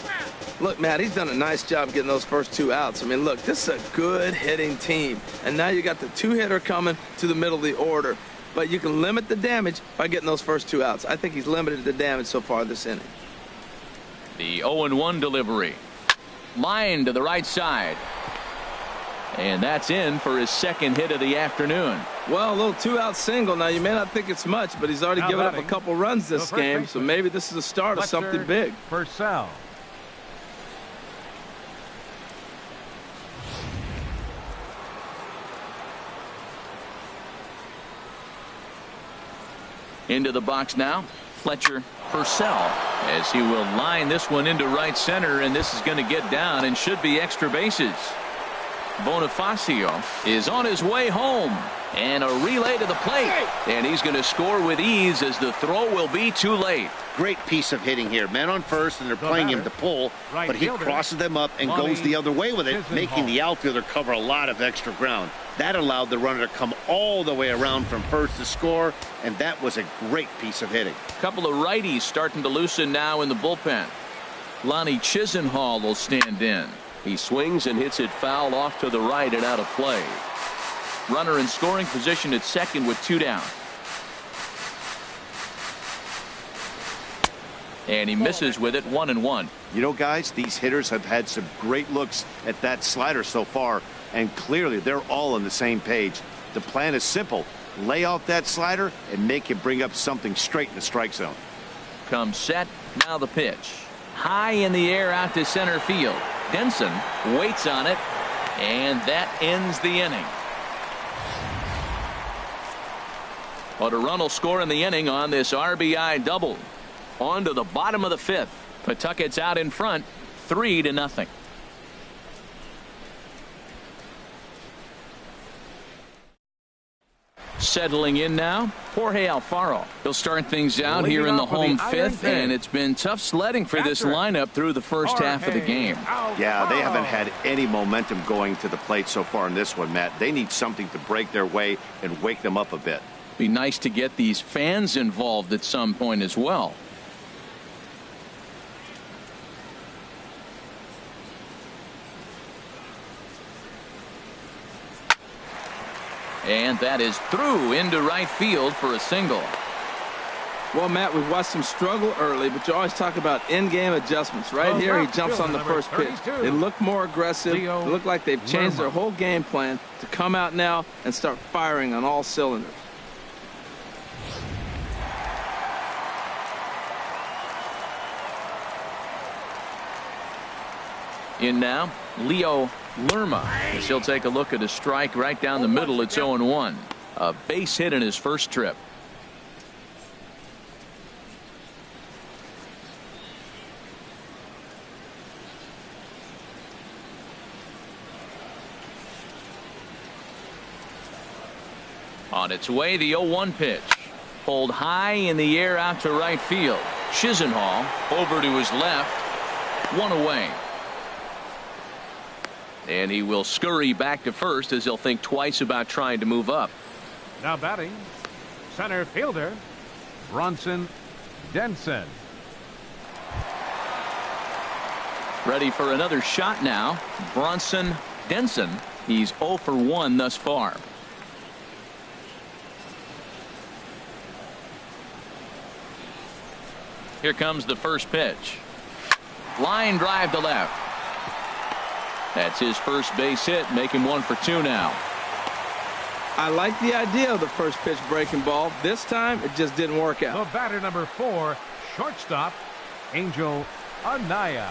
Look, Matt, he's done a nice job getting those first 2 outs. I mean, look, this is a good hitting team. And now you got the 2-hitter coming to the middle of the order. But you can limit the damage by getting those first 2 outs. I think he's limited the damage so far this inning. The 0-1 delivery. Line to the right side. And that's in for his second hit of the afternoon. Well, a little 2-out single. Now, you may not think it's much, but he's already given up a couple runs this game, so maybe this is the start of something big. Purcell. Into the box now, Fletcher Purcell, as he will line this one into right center, and this is going to get down and should be extra bases. Bonifacio is on his way home, and a relay to the plate, and he's going to score with ease as the throw will be too late. Great piece of hitting here. Men on first, and they're playing him to pull, but he crosses them up and goes the other way with it, making the outfielder cover a lot of extra ground. That allowed the runner to come all the way around from first to score, and that was a great piece of hitting. A couple of righties starting to loosen now in the bullpen. Lonnie Chisenhall will stand in. He swings and hits it foul off to the right and out of play. Runner in scoring position at second with 2 down. And he misses with it, 1-1. You know, guys, these hitters have had some great looks at that slider so far, and clearly they're all on the same page. The plan is simple. Lay off that slider and make him bring up something straight in the strike zone. Comes set. Now the pitch. High in the air out to center field. Denson waits on it, and that ends the inning. But a run will score in the inning on this RBI double. On to the bottom of the fifth. Pawtucket's out in front, 3-0. Settling in now, Jorge Alfaro. He'll start things out here in the home fifth, and it's been tough sledding for this lineup through the first half of the game. Yeah, they haven't had any momentum going to the plate so far in this one, Matt. They need something to break their way and wake them up a bit. Be nice to get these fans involved at some point as well. And that is through into right field for a single. Well, Matt, we've watched him struggle early, but you always talk about in-game adjustments. Right here, he jumps on the first pitch. They look more aggressive. They look like they've changed their whole game plan to come out now and start firing on all cylinders. In now, Leo Lerma, as he'll take a look at a strike right down the middle. It's 0-1. A base hit in his first trip. On its way, the 0-1 pitch. Pulled high in the air out to right field. Chisenhall over to his left. One away. And he will scurry back to first as he'll think twice about trying to move up. Now batting, center fielder, Bronson Denson. Ready for another shot now. Bronson Denson. He's 0 for 1 thus far. Here comes the first pitch. Line drive to left. That's his first base hit, make him 1 for 2 now. I like the idea of the first pitch breaking ball. This time, it just didn't work out. The batter, number 4, shortstop, Angel Anaya.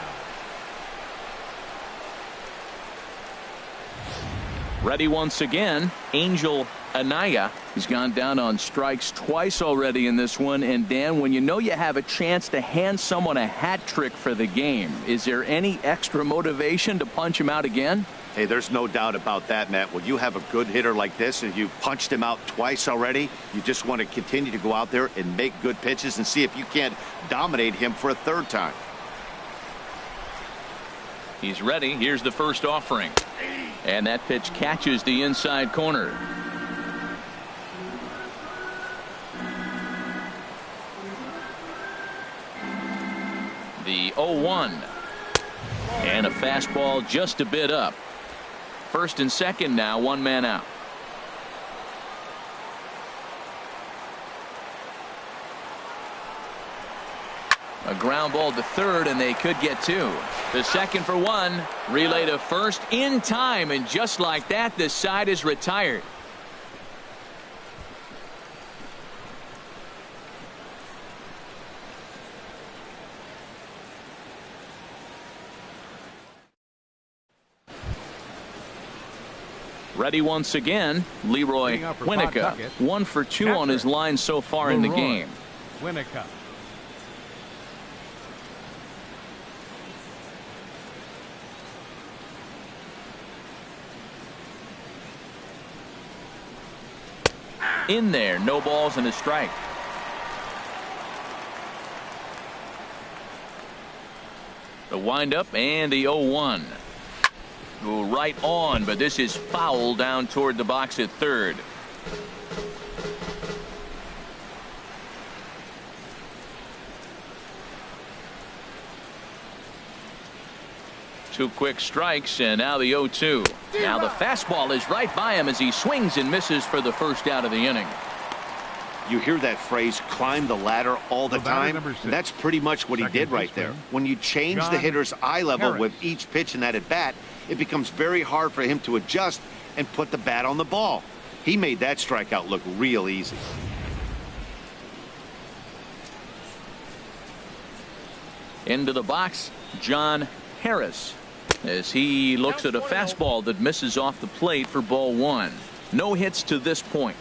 Ready once again, Angel Anaya. He's gone down on strikes twice already in this one. And Dan, when you know you have a chance to hand someone a hat trick for the game, is there any extra motivation to punch him out again? Hey, there's no doubt about that, Matt. When you have a good hitter like this and you've punched him out twice already, you just want to continue to go out there and make good pitches and see if you can't dominate him for a third time. He's ready. Here's the first offering. And that pitch catches the inside corner. The 0-1. And a fastball just a bit up. First and second now, one man out. A ground ball to third, and they could get 2. The second for 1. Relay to first in time, and just like that, the side is retired. Ready once again, Leroy Winnica. 1 for 2 on his line so far in the game. Winnica. In there, no balls and a strike. The windup and the 0-1. Go right on, but this is foul down toward the box at third. Two quick strikes, and now the 0-2. Now the fastball is right by him as he swings and misses for the first out of the inning. You hear that phrase, climb the ladder, all the time. And that's pretty much what he did right there. When you change the hitter's eye level with each pitch in that at bat, it becomes very hard for him to adjust and put the bat on the ball. He made that strikeout look real easy. Into the box, John Harris, as he looks at a fastball that misses off the plate for ball one. No hits to this point.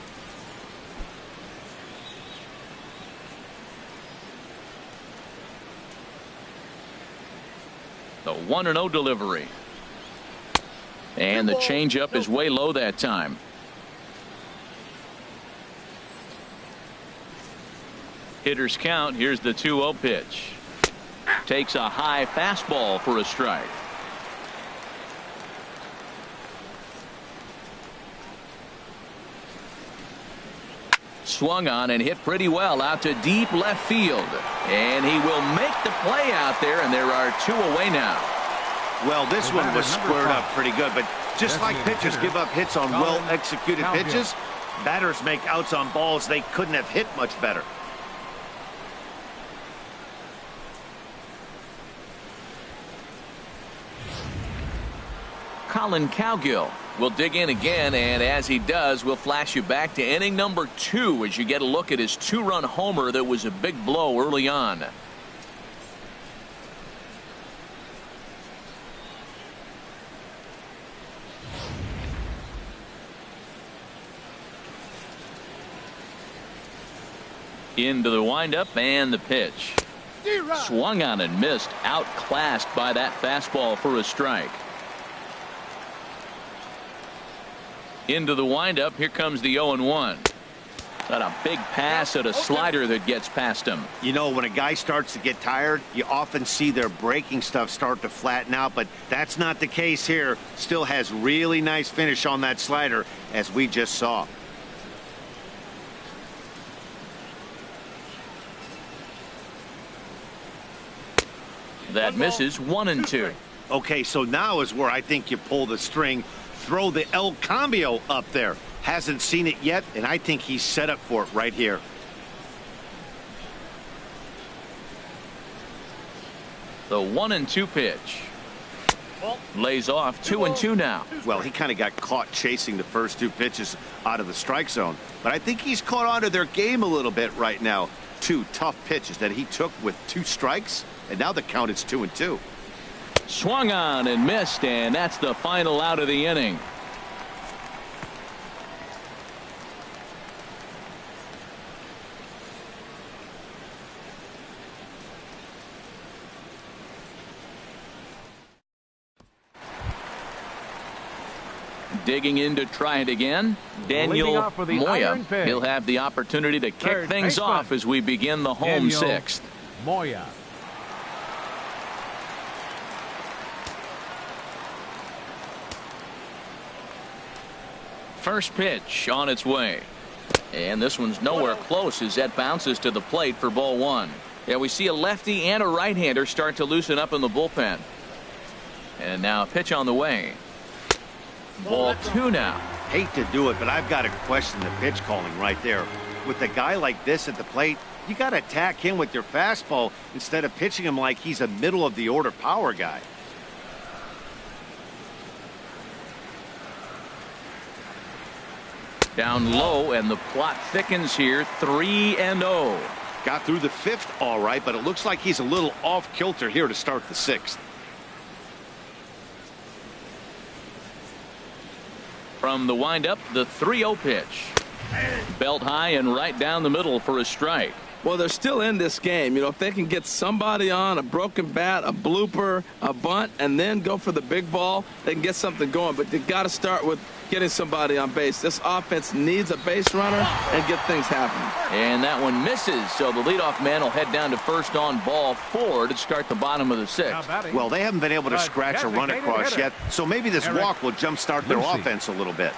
The 1-0 delivery. And the changeup is way low that time. Hitters count. Here's the 2-0 pitch. Takes a high fastball for a strike. Swung on and hit pretty well out to deep left field. And he will make the play out there, and there are 2 away now. Well, this one was squared up pretty good, but just like pitchers give up hits on well-executed pitches, batters make outs on balls they couldn't have hit much better. Colin Cowgill will dig in again, and as he does, we'll flash you back to inning number 2 as you get a look at his 2-run homer that was a big blow early on. Into the windup and the pitch. Swung on and missed, outclassed by that fastball for a strike. Into the windup. Here comes the 0-1. Got a big pass at a slider that gets past him. You know, when a guy starts to get tired, you often see their breaking stuff start to flatten out, but that's not the case here. Still has really nice finish on that slider, as we just saw. That misses. 1-2. Okay, so now is where I think you pull the string. Throw the El Cambio up there. Hasn't seen it yet, and I think he's set up for it right here. The 1-2 pitch. Lays off. 2-2 now. Well, he kind of got caught chasing the first 2 pitches out of the strike zone, but I think he's caught on to their game a little bit right now. 2 tough pitches that he took with 2 strikes, and now the count is 2-2. Swung on and missed, and that's the final out of the inning. Digging in to try it again, Daniel Moya. He'll have the opportunity to kick things off as we begin the home 6th. Moya. First pitch on its way. And this one's nowhere close as that bounces to the plate for ball 1. Yeah, we see a lefty and a right-hander start to loosen up in the bullpen. And now a pitch on the way. Ball 2 now. Hate to do it, but I've got to question the pitch calling right there. With a guy like this at the plate, you got to attack him with your fastball instead of pitching him like he's a middle-of-the-order power guy. Down low, and the plot thickens here. 3-0. Got through the 5th all right, but it looks like he's a little off kilter here to start the 6th. From the windup, the 3-0 pitch. Belt high and right down the middle for a strike. Well, they're still in this game. You know, if they can get somebody on, a broken bat, a blooper, a bunt, and then go for the big ball, they can get something going. But they got to start with getting somebody on base. This offense needs a base runner and get things happening. And that one misses, so the leadoff man will head down to first on ball 4 to start the bottom of the 6th. Well, they haven't been able to scratch a run across yet, so maybe this walk will jumpstart their offense a little bit.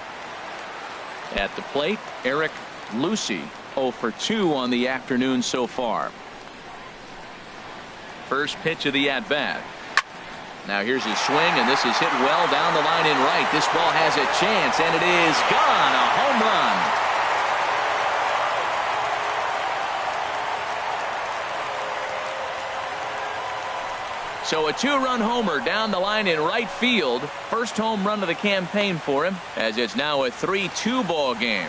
At the plate, Eric Lucy, 0 for 2 on the afternoon so far. First pitch of the at-bat. Now here's his swing, and this is hit well down the line in right. This ball has a chance, and it is gone. A home run. So a 2-run homer down the line in right field. First home run of the campaign for him, as it's now a 3-2 ball game.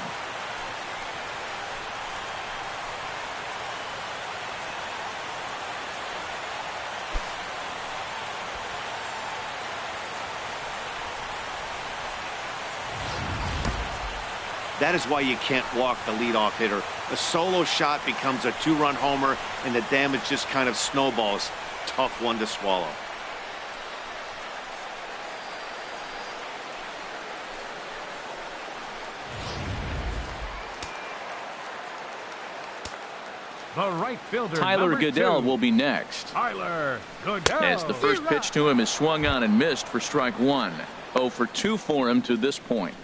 That is why you can't walk the leadoff hitter. A solo shot becomes a 2-run homer, and the damage just kind of snowballs. Tough one to swallow. The right fielder, Tyler Goodell 2. will be next. Tyler Goodell. As the first pitch to him is swung on and missed for strike 1. 0 for 2 for him to this point.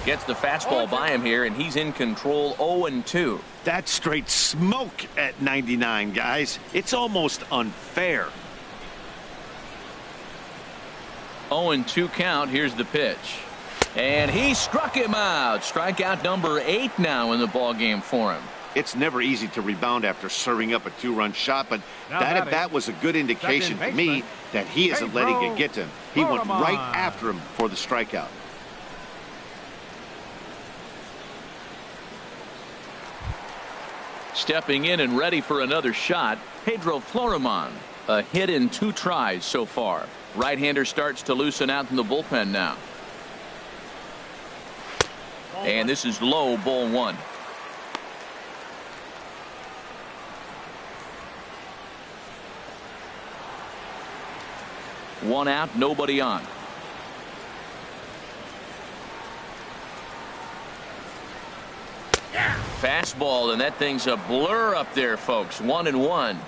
Gets the fastball by him here, and he's in control. 0-2. That's straight smoke at 99, guys. It's almost unfair. 0-2 count. Here's the pitch. And he struck him out. Strikeout number 8 now in the ball game for him. It's never easy to rebound after serving up a 2-run shot, but that at bat was a good indication to me that he isn't letting it get to him. He went right after him for the strikeout. Stepping in and ready for another shot, Pedro Florimon. A hit in 2 tries so far. Right-hander starts to loosen out in the bullpen now. And this is low, ball 1. One out, nobody on. Fastball, and that thing's a blur up there, folks. 1-1.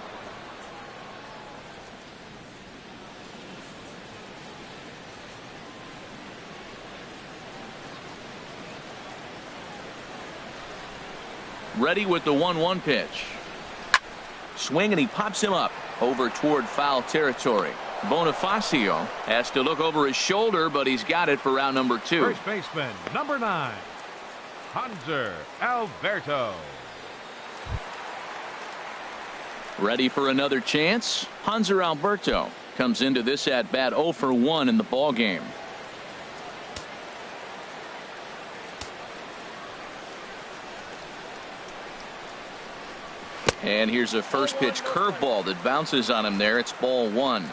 Ready with the 1-1 pitch. Swing, and he pops him up over toward foul territory. Bonifacio has to look over his shoulder, but he's got it for round number 2. First baseman, number 9. Hanser Alberto. Ready for another chance? Hanser Alberto comes into this at bat 0 for 1 in the ball game. And here's a first pitch curveball that bounces on him there. It's ball 1.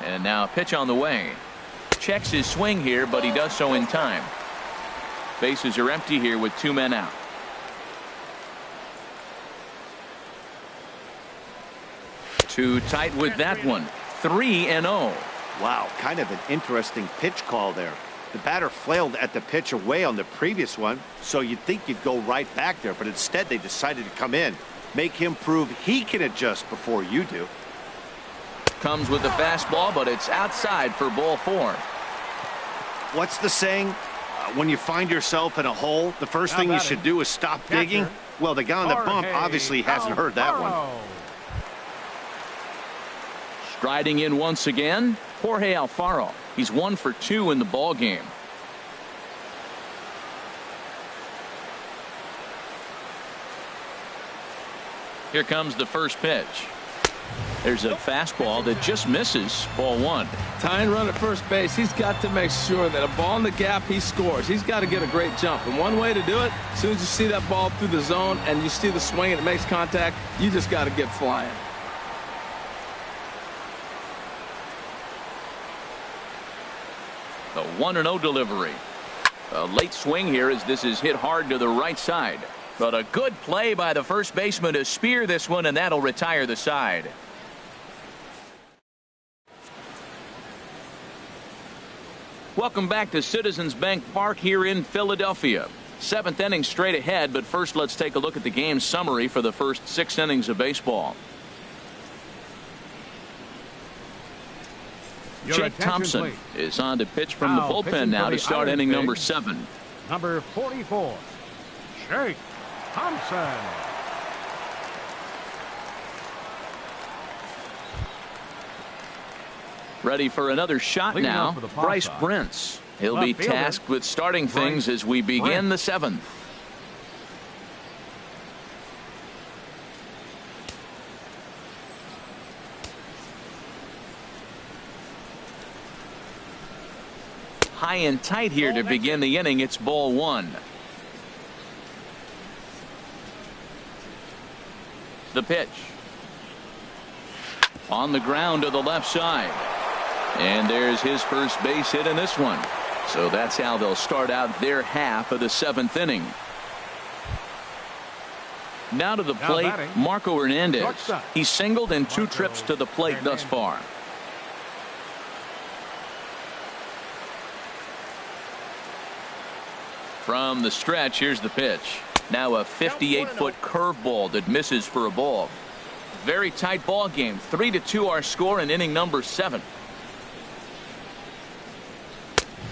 And now a pitch on the way. Checks his swing here, but he does so in time. Bases are empty here with 2 men out. Too tight with that one. 3-0. Wow, kind of an interesting pitch call there. The batter flailed at the pitch away on the previous one, so you'd think you'd go right back there, but instead they decided to come in, make him prove he can adjust before you do. Comes with the fastball, but it's outside for ball 4. What's the saying? When you find yourself in a hole, the first thing you should do is stop digging. Well, the guy on the bump obviously hasn't heard that one. Striding in once again, Jorge Alfaro. He's 1 for 2 in the ball game. Here comes the first pitch. There's a fastball that just misses. Ball 1. Tying run at first base. He's got to make sure that a ball in the gap, he scores. He's got to get a great jump. And one way to do it, as soon as you see that ball through the zone and you see the swing and it makes contact, you just got to get flying. The 1-0 delivery. A late swing here as this is hit hard to the right side. But a good play by the first baseman to spear this one, and that'll retire the side. Welcome back to Citizens Bank Park here in Philadelphia. 7th inning straight ahead, but first let's take a look at the game summary for the first 6 innings of baseball. Jake Thompson is on to pitch from the bullpen now to start inning number 7. Number 44, Jake Thompson. Ready for another shot Leading now, off for the pop Bryce side. Brents. He'll Left be fielder, tasked with starting things Bryce as we begin Brents. the 7th. High and tight here to begin the inning. It's ball 1. The pitch. On the ground to the left side. And there's his first base hit in this one. So that's how they'll start out their half of the 7th inning. Now to the Now plate, batting, Marco Hernandez. shortstop. He's singled in 2 trips to the plate thus far. From the stretch, here's the pitch. Now a 58-foot curveball that misses for a ball. Very tight ball game. 3-2 our score in inning number 7.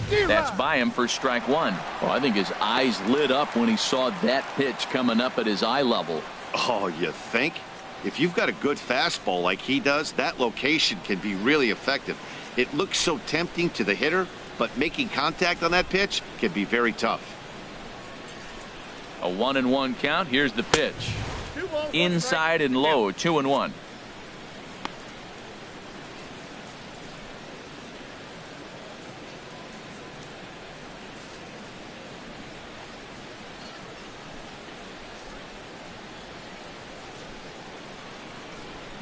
That's by him for strike 1. Well, I think his eyes lit up when he saw that pitch coming up at his eye level. Oh, you think? If you've got a good fastball like he does, that location can be really effective. It looks so tempting to the hitter, but making contact on that pitch can be very tough. A 1-1 count. Here's the pitch. Inside and low. 2-1.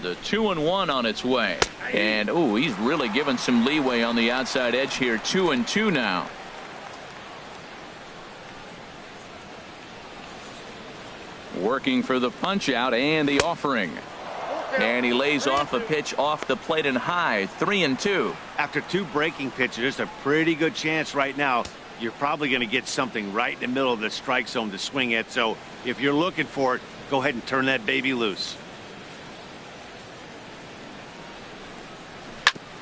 The 2-1 on its way. And ooh, he's really given some leeway on the outside edge here. 2-2 now. Working for the punch out and the offering. And he lays off a pitch off the plate and high. 3-2. After 2 breaking pitches, there's a pretty good chance right now you're probably going to get something right in the middle of the strike zone to swing at. So if you're looking for it, go ahead and turn that baby loose.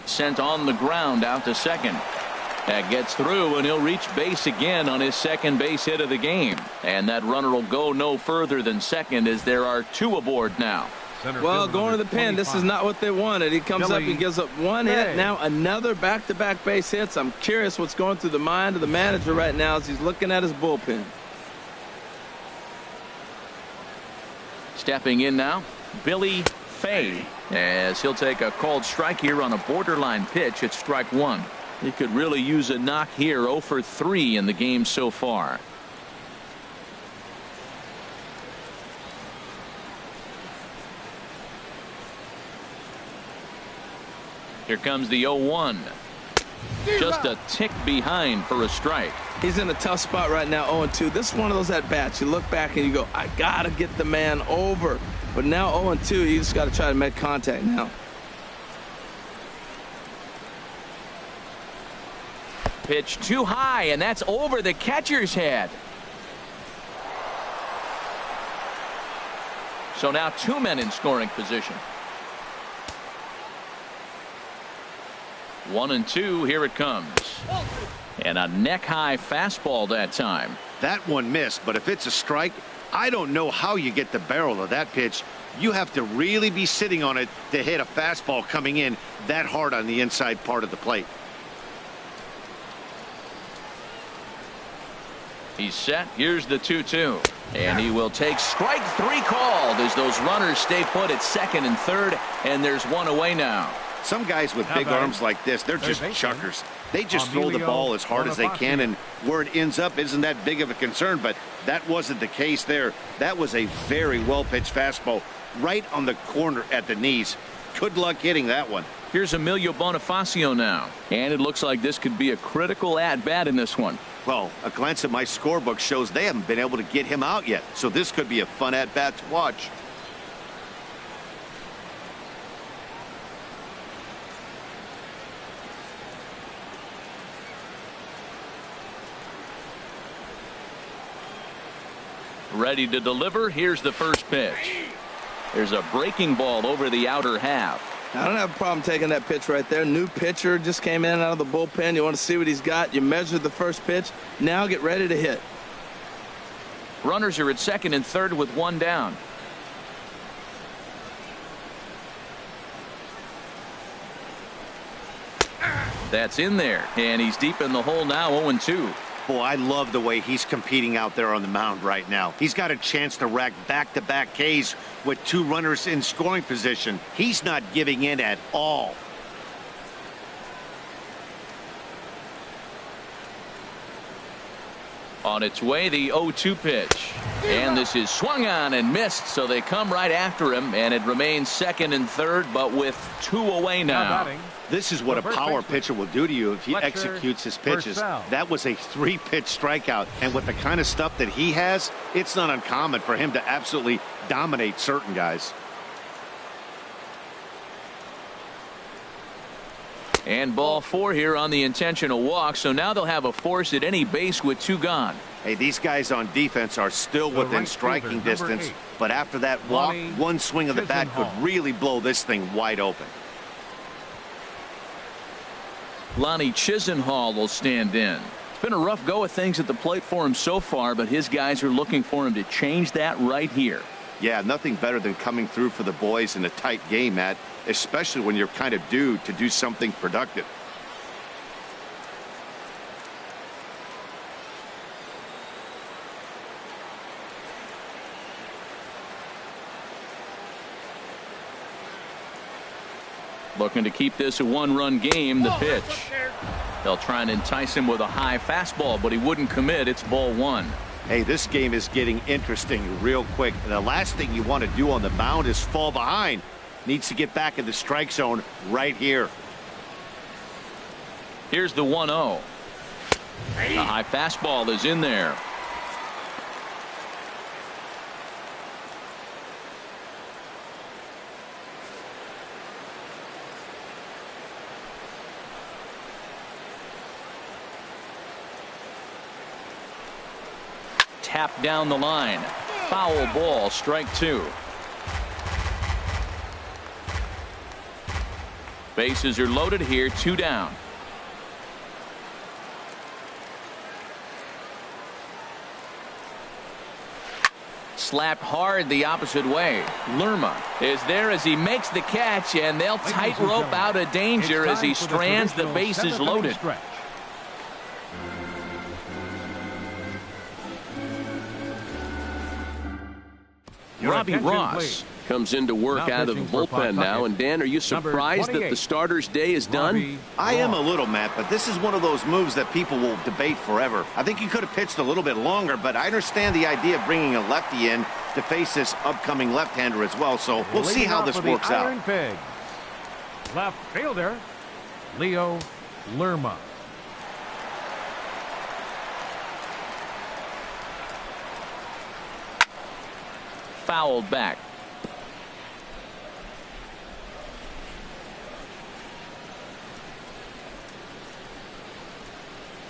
Sent on the ground out to second. That gets through, and he'll reach base again on his second base hit of the game. And that runner will go no further than second as there are 2 aboard now. Center Well, fielder going to number the pen. This is 25. not what they wanted. He comes up, Billy he gives up 1 Ray. hit. Now another back-to-back base hits. I'm curious what's going through the mind of the manager right now as he's looking at his bullpen. Stepping in now, Billy Fay, as he'll take a called strike here on a borderline pitch at strike 1. He could really use a knock here. 0 for 3 in the game so far. Here comes the 0-1. Just a tick behind for a strike. He's in a tough spot right now, 0-2. This is one of those at-bats. You look back and you go, I got to get the man over. But now 0-2, you just got to try to make contact now. Pitch too high, and that's over the catcher's head. So now 2 men in scoring position. 1-2, here it comes. And a neck-high fastball that time. That one missed, but if it's a strike, I don't know how you get the barrel of that pitch. You have to really be sitting on it to hit a fastball coming in that hard on the inside part of the plate. He's set. Here's the 2-2. And he will take strike 3 called as those runners stay put at second and third. And there's 1 away now. Some guys with big arms like this, they're just chuckers. They just throw the ball as hard as they can, and where it ends up isn't that big of a concern, but that wasn't the case there. That was a very well-pitched fastball right on the corner at the knees. Good luck hitting that one. Here's Emilio Bonifacio now. And it looks like this could be a critical at-bat in this one. Well, a glance at my scorebook shows they haven't been able to get him out yet, so this could be a fun at-bat to watch. Ready to deliver. Here's the first pitch. There's a breaking ball over the outer half. I don't have a problem taking that pitch right there. New pitcher just came in out of the bullpen. You want to see what he's got. You measure the first pitch. Now get ready to hit. Runners are at second and third with 1 down. That's in there, and he's deep in the hole now, 0-2. Boy, I love the way he's competing out there on the mound right now. He's got a chance to rack back-to-back Ks with 2 runners in scoring position. He's not giving in at all. On its way, the 0-2 pitch. And this is swung on and missed, so they come right after him, and it remains second and third, but with 2 away now. This is what a power pitcher will do to you if he executes his pitches. That was a 3-pitch strikeout, and with the kind of stuff that he has, it's not uncommon for him to absolutely dominate certain guys. And ball 4 here on the intentional walk, so now they'll have a force at any base with 2 gone. Hey, these guys on defense are still within striking distance, but after that walk, one swing of the bat could really blow this thing wide open. Lonnie Chisenhall will stand in. It's been a rough go of things at the plate for him so far, but his guys are looking for him to change that right here. Yeah, nothing better than coming through for the boys in a tight game, Matt, especially when you're kind of due to do something productive. Looking to keep this a 1-run game. The pitch. They'll try and entice him with a high fastball, but he wouldn't commit. It's ball 1. Hey, this game is getting interesting real quick. And the last thing you want to do on the mound is fall behind. Needs to get back in the strike zone right here. Here's the 1-0. The high fastball is in there. Tap down the line. Foul ball, strike 2. Bases are loaded here, 2 down. Slapped hard the opposite way. Lerma is there as he makes the catch, and they'll tightrope out of danger as he strands the bases loaded. Robbie Ross comes into work out of the bullpen now. And Dan, are you surprised that the starter's day is done? I am a little, Matt, but this is one of those moves that people will debate forever. I think he could have pitched a little bit longer, but I understand the idea of bringing a lefty in to face this upcoming left-hander as well. So we'll see how this works out. Ironpigs. Left fielder, Leo Lerma. Fouled back.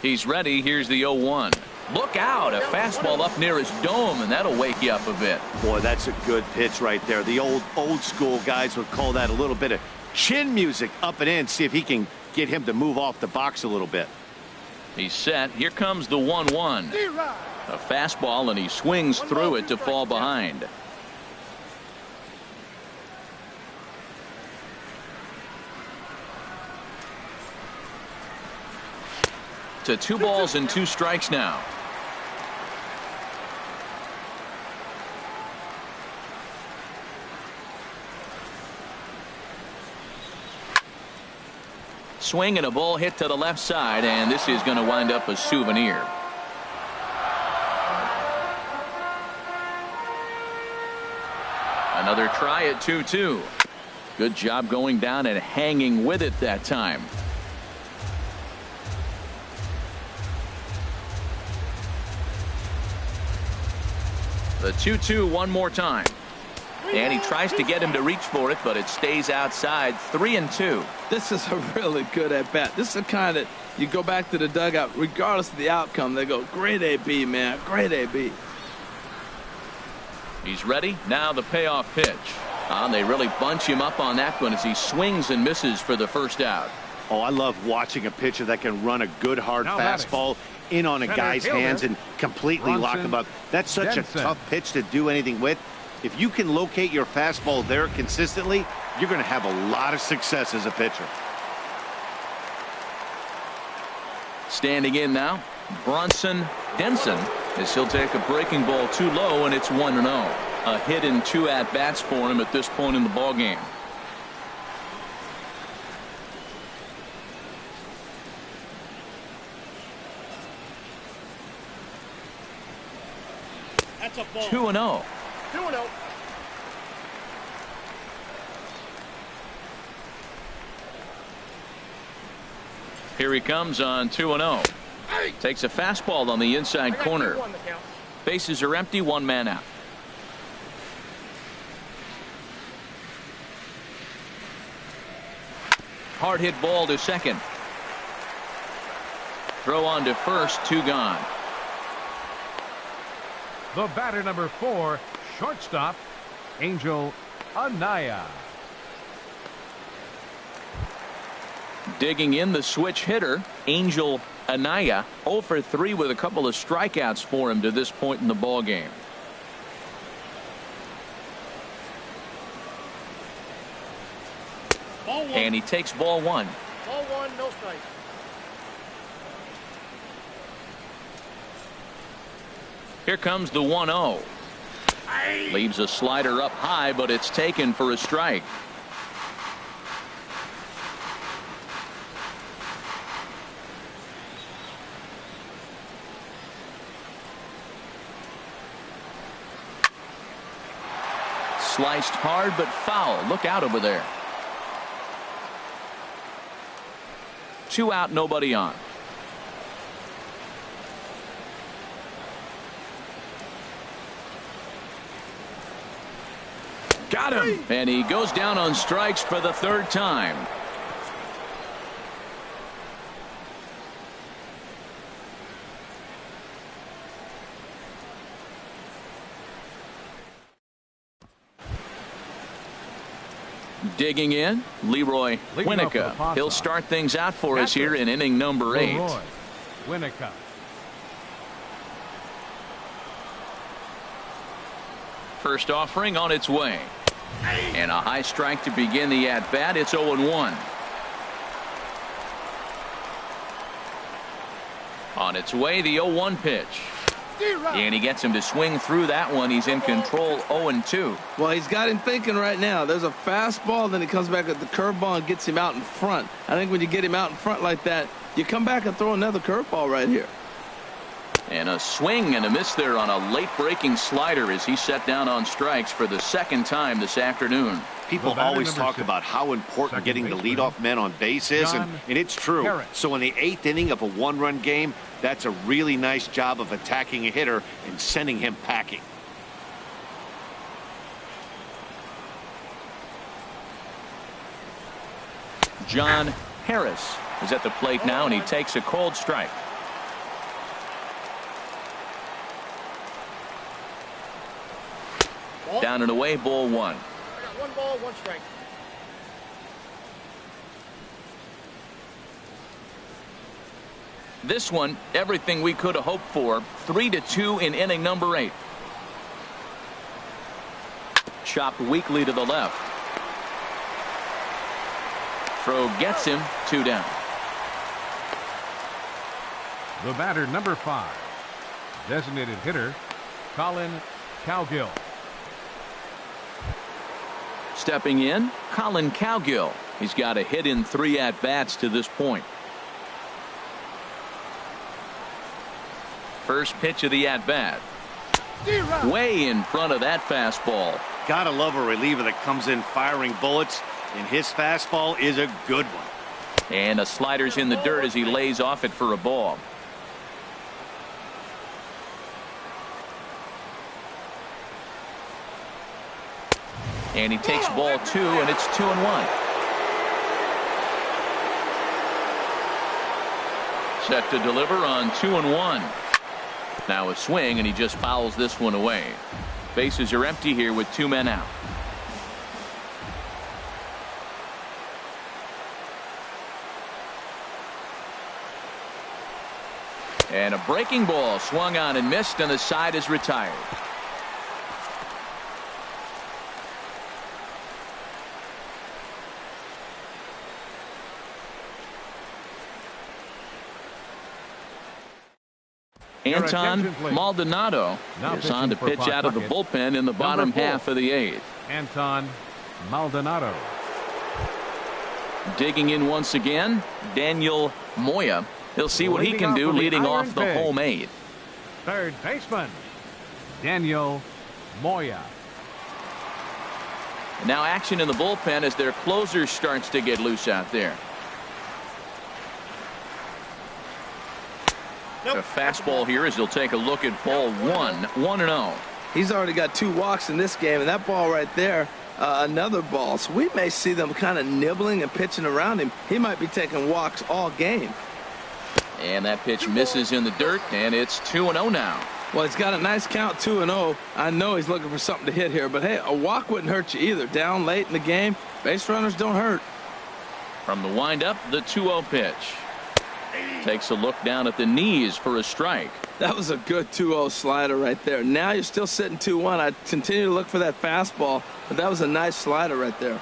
He's ready. Here's the 0-1. Look out. A fastball up near his dome, and that'll wake you up a bit. Boy, that's a good pitch right there. The old school guys would call that a little bit of chin music up and in. See if he can get him to move off the box a little bit. He's set. Here comes the 1-1. A fastball, and he swings through it to fall behind. To 2 balls and 2 strikes now. Swing and a ball hit to the left side, and this is going to wind up a souvenir. Another try at 2-2. Good job going down and hanging with it that time. The 2-2 one more time. And he tries to get him to reach for it, but it stays outside. 3-2. This is a really good at-bat. This is the kind that you go back to the dugout, regardless of the outcome, they go, great AB, man, great AB. He's ready. Now the payoff pitch. They really bunch him up on that one as he swings and misses for the first out. Oh, I love watching a pitcher that can run a good hard fastball in on a guy's hands and completely lock him up. That's such a tough pitch to do anything with. If you can locate your fastball there consistently, you're going to have a lot of success as a pitcher. Standing in now, Bronson Denson, as he'll take a breaking ball too low, and it's 1-0. A hit and 2 at-bats for him at this point in the ballgame. That's a ball. 2-0. 2-0. Here he comes on 2-0. Takes a fastball on the inside corner. Bases are empty, 1 man out. Hard hit ball to second. Throw on to first, 2 gone. The batter, number 4, shortstop, Angel Anaya. Digging in, the switch hitter, Angel Anaya, 0 for 3 with a couple of strikeouts for him to this point in the ball game. Ball 1. And he takes ball 1. Ball 1, no strike. Here comes the 1-0. Leaves a slider up high, but it's taken for a strike. Sliced hard but foul. Look out over there. 2 out, nobody on. Got him. And he goes down on strikes for the 3rd time. Digging in, Leroy Winnica. He'll start things out for us here in inning number 8. Leroy Winnica. First offering on its way. And a high strike to begin the at-bat. It's 0-1. On its way, the 0-1 pitch. And he gets him to swing through that one. He's in control, 0-2. Well, he's got him thinking right now. There's a fastball, then he comes back at the curveball and gets him out in front. I think when you get him out in front like that, you come back and throw another curveball right here. And a swing and a miss there on a late breaking slider as he set down on strikes for the 2nd time this afternoon. People always talk about how important getting the leadoff men on base is, and it's true. So in the 8th inning of a 1-run game, that's a really nice job of attacking a hitter and sending him packing. John Harris is at the plate now, and he takes a cold strike. Down and away, ball 1. I got 1 ball, 1 strike. This one, everything we could have hoped for. 3-2 in inning number 8. Chopped weakly to the left. Throw gets him, 2 down. The batter, number 5, designated hitter, Colin Cowgill. Stepping in, Colin Cowgill. He's got a hit in 3 at-bats to this point. First pitch of the at-bat. Way in front of that fastball. Gotta love a reliever that comes in firing bullets, and his fastball is a good one. And a slider's in the dirt as he lays off it for a ball. And he takes ball 2, and it's 2-1. Set to deliver on 2-1. Now a swing, and he just fouls this one away. Bases are empty here with 2 men out. And a breaking ball swung on and missed, and the side is retired. Anton attention, please. Maldonado Now is on to pitching for pitch out of the Pawtucket, bullpen in the bottom 4, half of the 8th. Anton Maldonado. Digging in once again, Daniel Moya. He'll see what he Leading can off do for the leading off the Ironpigs. home 8th. Third baseman, Daniel Moya. Now action in the bullpen as their closer starts to get loose out there. Nope. A fastball here as he'll take a look at ball 1-0. He's already got 2 walks in this game, and that ball right there, another ball. So we may see them kind of nibbling and pitching around him. He might be taking walks all game. And that pitch misses in the dirt, and it's 2-0 now. Well, he's got a nice count, 2-0. I know he's looking for something to hit here, but hey, a walk wouldn't hurt you either. Down late in the game, base runners don't hurt. From the windup, the 2-0 pitch. Takes a look down at the knees for a strike. That was a good 2-0 slider right there. Now you're still sitting 2-1. I continue to look for that fastball, but that was a nice slider right there.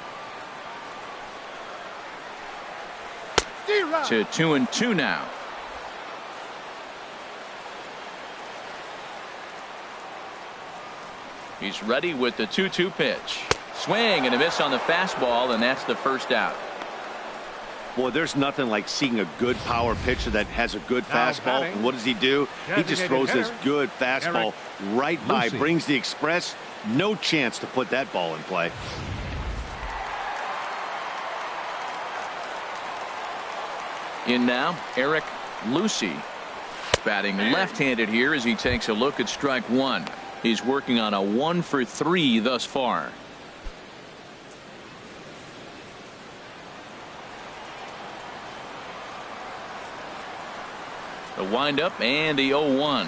To 2-2 now. He's ready with the 2-2 pitch. Swing and a miss on the fastball, and that's the first out. Boy, there's nothing like seeing a good power pitcher that has a good Now fastball. batting, And what does he do? He just designated throws this hitter, good fastball right by, Lucy. brings the express. No chance to put that ball in play. In now, Eric Lucy. Batting left-handed here as he takes a look at strike 1. He's working on a 1-for-3 thus far. The windup and the 0-1.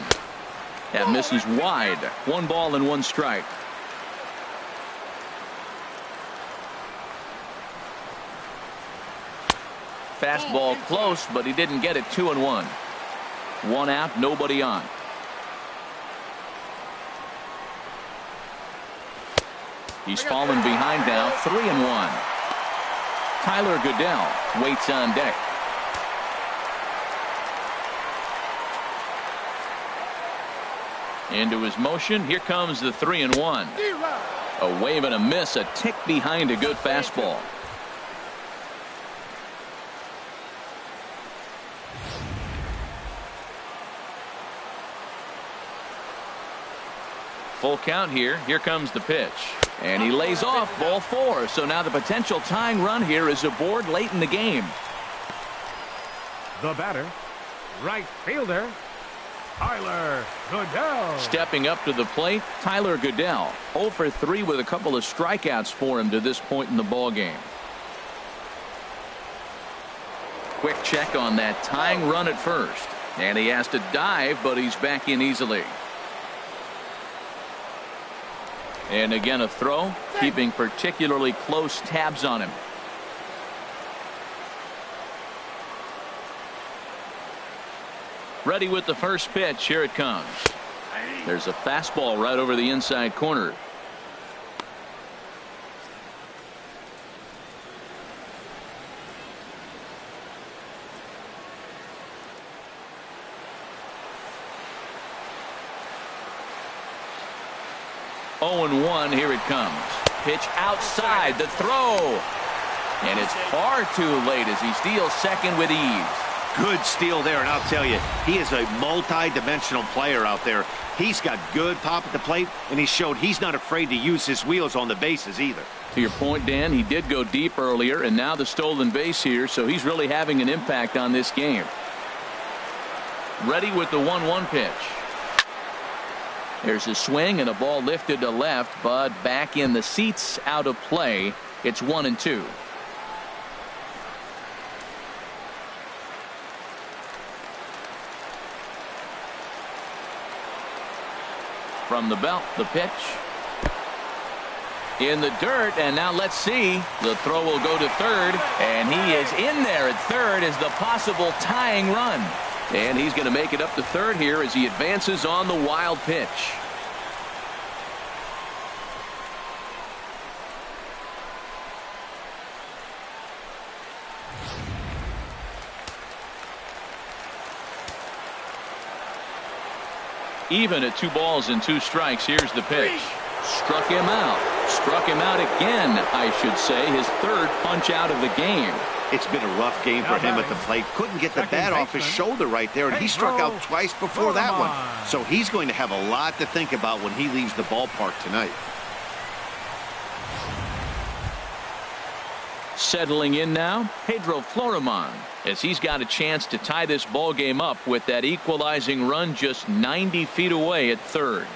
That misses wide. 1 ball and 1 strike. Fastball close, but he didn't get it. 2-1. 1 out, nobody on. He's fallen behind now. 3-1. Tyler Goodell waits on deck. Into his motion. Here comes the 3-1. A wave and a miss. A tick behind a good fastball. Full count here. Here comes the pitch. And he lays off ball 4. So now the potential tying run here is aboard late in the game. The batter, right fielder, Tyler Goodell. Stepping up to the plate, Tyler Goodell. 0 for 3 with a couple of strikeouts for him to this point in the ball game. Quick check on that tying run at first. And he has to dive, but he's back in easily. And again a throw, keeping particularly close tabs on him. Ready with the first pitch. Here it comes. There's a fastball right over the inside corner. Oh, 0-1. Here it comes. Pitch outside. The throw. And it's far too late as he steals second with ease. Good steal there, and I'll tell you, he is a multi-dimensional player out there. He's got good pop at the plate, and he showed he's not afraid to use his wheels on the bases either. To your point, Dan, he did go deep earlier, and now the stolen base here, so he's really having an impact on this game. Ready with the 1-1 pitch. There's a swing and a ball lifted to left, but back in the seats, out of play. It's 1-2. From the belt, the pitch. In the dirt, and now let's see. The throw will go to third, and he is in there at third as the possible tying run. And he's going to make it up to third here as he advances on the wild pitch. Even at 2 balls and 2 strikes, here's the pitch. Struck him out. Struck him out again, I should say. His 3rd punch out of the game. It's been a rough game for him at the plate. Couldn't get the bat off his shoulder right there, and he struck out twice before that one. So he's going to have a lot to think about when he leaves the ballpark tonight. Settling in now, Pedro Florimon, as he's got a chance to tie this ball game up with that equalizing run just 90 feet away at 3rd.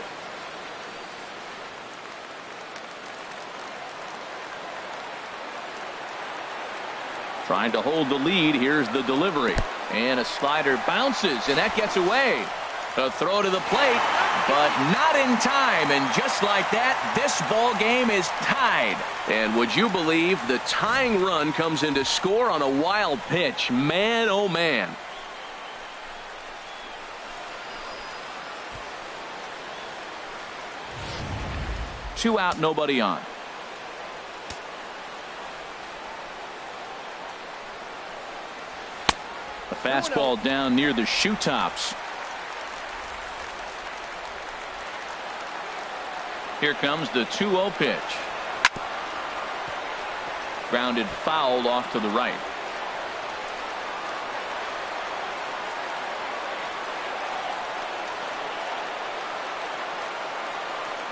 Trying to hold the lead. Here's the delivery. And a slider bounces, and that gets away. A throw to the plate, but not in time. And just like that, this ball game is tied. And would you believe the tying run comes in to score on a wild pitch? Man, oh man. Two out, nobody on. A fastball down near the shoe tops. Here comes the 2-0 pitch. Grounded foul off to the right.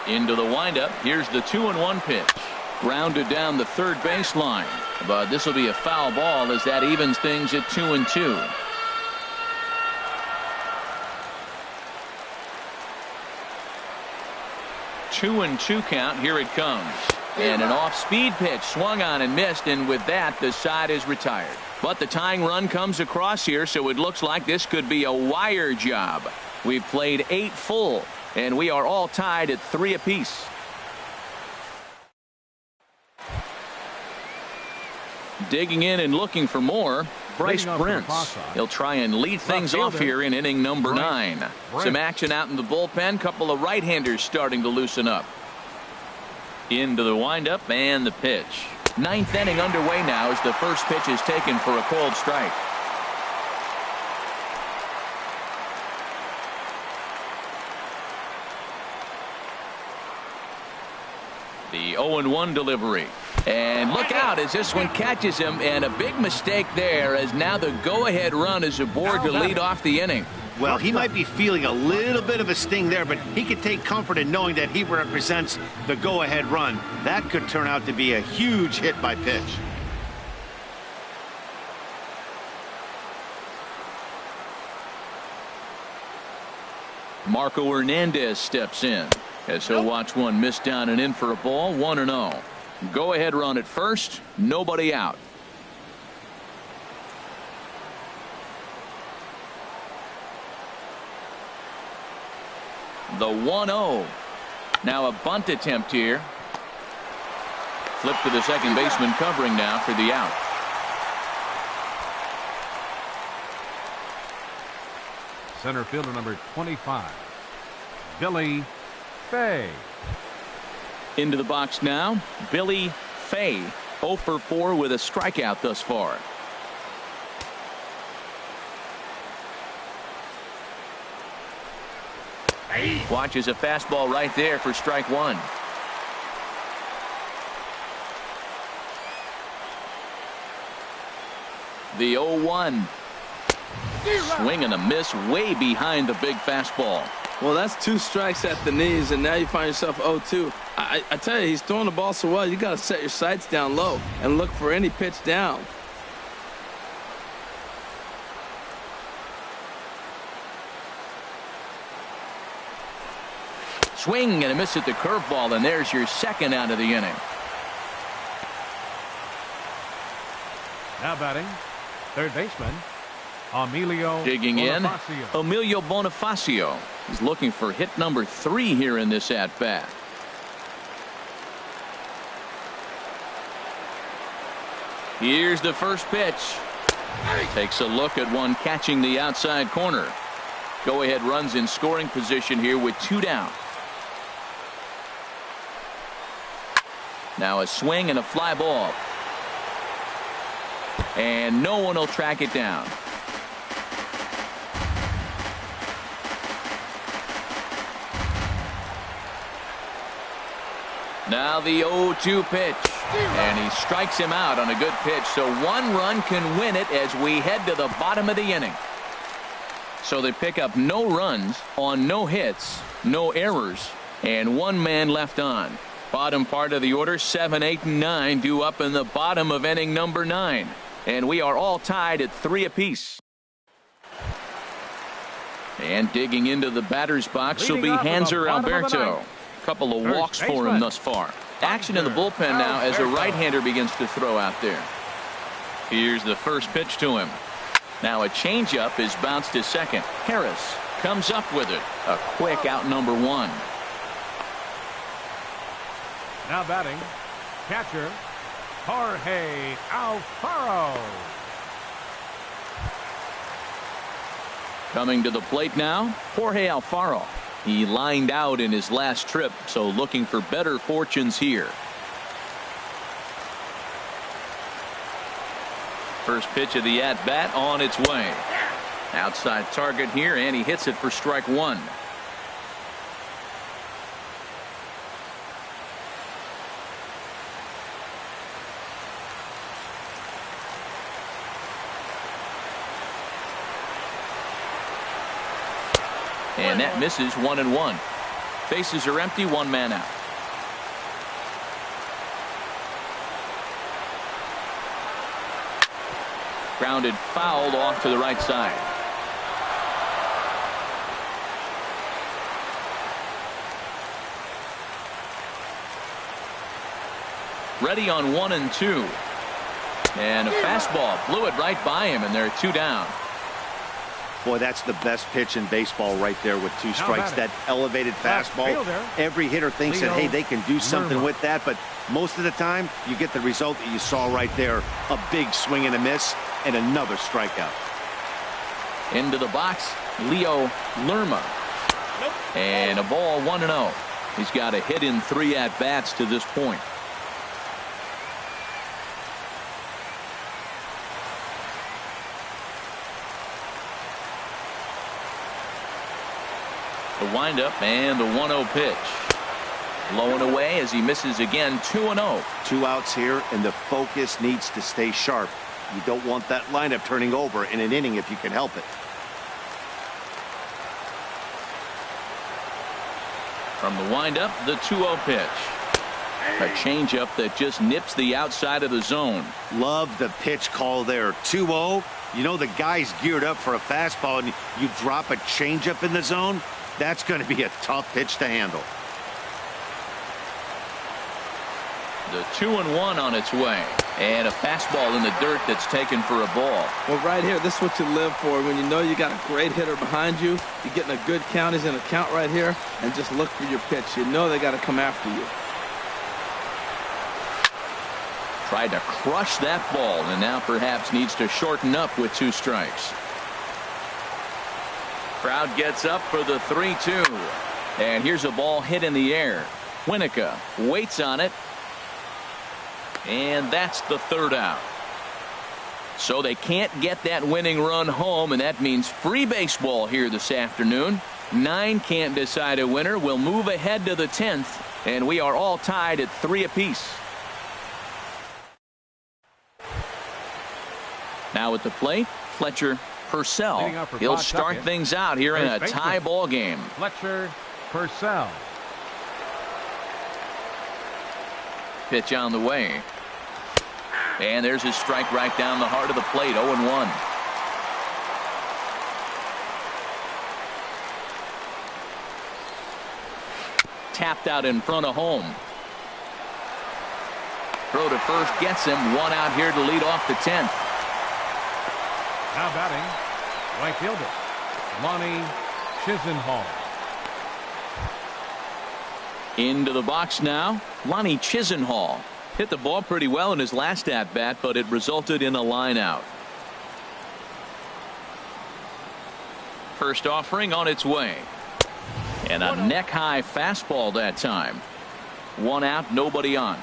Into the windup. Here's the 2-1 pitch. Grounded down the 3rd baseline. But this will be a foul ball as that evens things at 2-2. Two and 2 count. Here it comes. And an off-speed pitch swung on and missed, and with that the side is retired. But the tying run comes across here, so it looks like this could be a wire job. We've played 8 full, and we are all tied at 3 apiece. Digging in and looking for more, Bryce Brentz. He'll try and lead things off here in inning number 9. Some action out in the bullpen. Couple of right-handers starting to loosen up. Into the windup and the pitch. 9th inning underway now as the first pitch is taken for a cold strike. The 0-1 delivery. And look out as this one catches him, and a big mistake there as now the go-ahead run is aboard to lead off the inning. Well, he might be feeling a little bit of a sting there, but he can take comfort in knowing that he represents the go-ahead run. That could turn out to be a huge hit by pitch. Marco Hernandez steps in as he'll watch one miss down and in for a ball. 1-0. Go ahead run at first. Nobody out. The 1-0. Now a bunt attempt here. Flip to the second baseman covering now for the out. Center fielder number 25, Billy Fay. Into the box now, Billy Fay. 0 for 4 with a strikeout thus far. Watches a fastball right there for strike 1. The 0-1. Swing and a miss way behind the big fastball. Well, that's 2 strikes at the knees, and now you find yourself 0-2. I tell you, he's throwing the ball so well, you got to set your sights down low and look for any pitch down. Swing and a miss at the curveball, and there's your second out of the inning. Now batting, third baseman, Emilio Digging Bonifacio. in, Emilio Bonifacio. He's looking for hit number 3 here in this at-bat. Here's the first pitch. Takes a look at one catching the outside corner. Go-ahead runs in scoring position here with 2 down. Now a swing and a fly ball. And no one will track it down. Now the 0-2 pitch. And he strikes him out on a good pitch. So one run can win it as we head to the bottom of the inning. So they pick up no runs on no hits, no errors, and one man left on. Bottom part of the order, 7, 8, and 9 due up in the bottom of inning number 9. And we are all tied at 3 apiece. And digging into the batter's box will be Hanser Alberto. A couple of walks for him thus far. Action in the bullpen now as a right-hander begins to throw out there. Here's the first pitch to him. Now a changeup is bounced to second. Harris comes up with it. A quick out number 1. Now batting, catcher, Jorge Alfaro. Coming to the plate now, Jorge Alfaro. He lined out in his last trip, so looking for better fortunes here. First pitch of the at-bat on its way. Outside target here, and he hits it for strike 1. And that misses 1-1. Bases are empty, one man out. Grounded foul off to the right side. Ready on 1 and 2. And a fastball blew it right by him, and they're 2 down. Boy, that's the best pitch in baseball right there with 2 strikes. That elevated fastball. Every hitter thinks that, hey, they can do something with that, but most of the time you get the result that you saw right there. A big swing and a miss and another strikeout. Into the box, Leo Lerma. And a ball 1-0. He's got a hit in 3 at-bats to this point. The windup and the 1-0 pitch. Low and away as he misses again. 2-0. 2 outs here, and the focus needs to stay sharp. You don't want that lineup turning over in an inning if you can help it. From the windup, the 2-0 pitch. A changeup that just nips the outside of the zone. Love the pitch call there. 2-0. You know the guy's geared up for a fastball, and you drop a changeup in the zone. That's going to be a tough pitch to handle. The 2-1 on its way. And a fastball in the dirt that's taken for a ball. Well, right here, this is what you live for. When you know you got a great hitter behind you, you're getting a good count. He's in a count right here, and just look for your pitch. You know they got to come after you. Tried to crush that ball, and now perhaps needs to shorten up with 2 strikes. Crowd gets up for the 3-2. And here's a ball hit in the air. Winnica waits on it. And that's the 3rd out. So they can't get that winning run home, and that means free baseball here this afternoon. 9 can't decide a winner. We'll move ahead to the 10th, and we are all tied at 3 apiece. Now at the plate, Fletcher Purcell. He'll start things out here in a tie ball game. Fletcher Purcell. Pitch on the way. And there's his strike right down the heart of the plate. 0-1. Tapped out in front of home. Throw to first gets him. 1 out here to lead off the 10th. Now batting, right fielder, Lonnie Chisenhall. Into the box now, Lonnie Chisenhall. Hit the ball pretty well in his last at-bat, but it resulted in a line out. First offering on its way. And a neck-high fastball that time. 1 out, nobody on.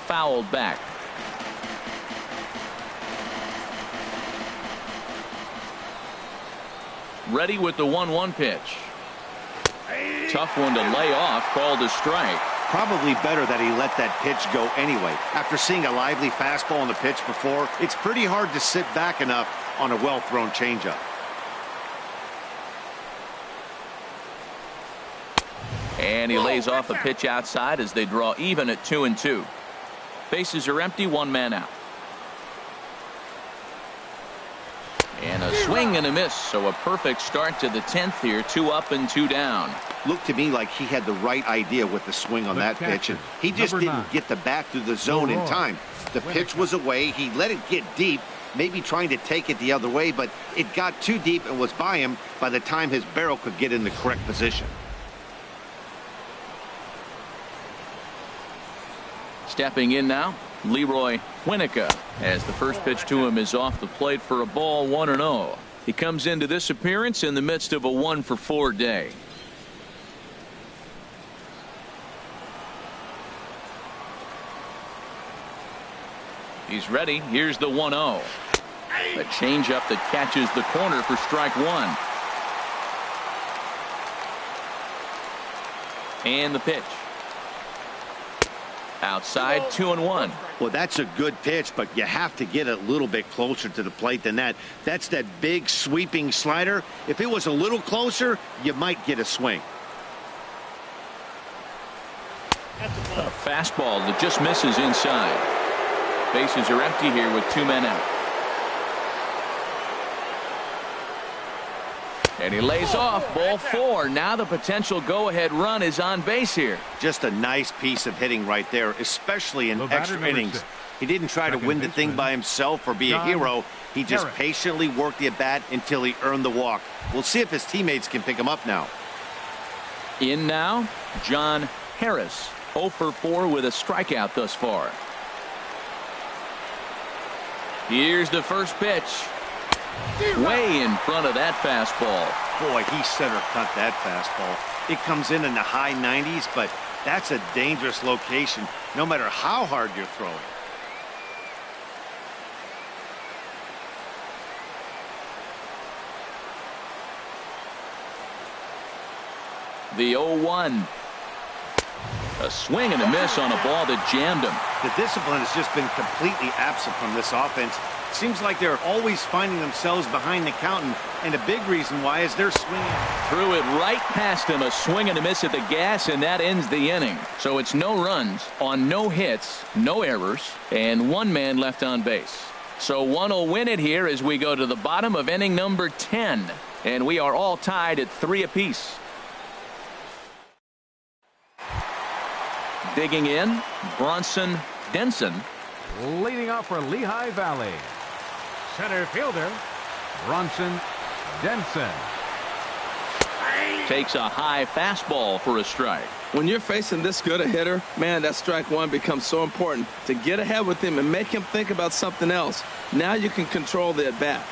Fouled back. ready with the 1-1 pitch. Tough one to lay off, called a strike. Probably better that he let that pitch go anyway. After seeing a lively fastball on the pitch before, it's pretty hard to sit back enough on a well-thrown changeup. And he lays off a pitch outside as they draw even at 2-2. Bases are empty, 1 man out. And a swing and a miss, so a perfect start to the 10th here. 2 up and 2 down. Looked to me like he had the right idea with the swing on that pitch, and he just didn't get the bat through the zone in time. The pitch was away. He let it get deep, maybe trying to take it the other way, but it got too deep and was by him by the time his barrel could get in the correct position. Stepping in now, Leroy Winnica, as the first pitch to him is off the plate for a ball, 1-0. He comes into this appearance in the midst of a 1-for-4 day. He's ready. Here's the 1-0. A changeup that catches the corner for strike 1. And the pitch. Outside, 2-1. Well, that's a good pitch, but you have to get a little bit closer to the plate than that. That's that big sweeping slider. If it was a little closer, you might get a swing. A fastball that just misses inside. Bases are empty here with 2 men out. And he lays off, ball 4. Now the potential go-ahead run is on base here. Just a nice piece of hitting right there, especially in extra innings. He didn't try to win the thing by himself or be a hero. He just patiently worked the at-bat until he earned the walk. We'll see if his teammates can pick him up now. In now, John Harris, 0-for-4 with a strikeout thus far. Here's the first pitch. Way in front of that fastball. Boy, he center cut that fastball. It comes in the high 90s, but that's a dangerous location no matter how hard you're throwing. The 0-1. A swing and a miss on a ball that jammed him. The discipline has just been completely absent from this offense. Seems like they're always finding themselves behind the count, and a big reason why is they're swinging. Threw it right past him, a swing and a miss at the gas, and that ends the inning. So it's no runs on no hits, no errors, and 1 man left on base. So one will win it here as we go to the bottom of inning number 10, and we are all tied at 3 apiece. Digging in, Bronson Denson. Leading off for Lehigh Valley, center fielder Bronson Denson. Takes a high fastball for a strike. When you're facing this good a hitter, man, that strike 1 becomes so important to get ahead with him and make him think about something else. Now you can control the at bat.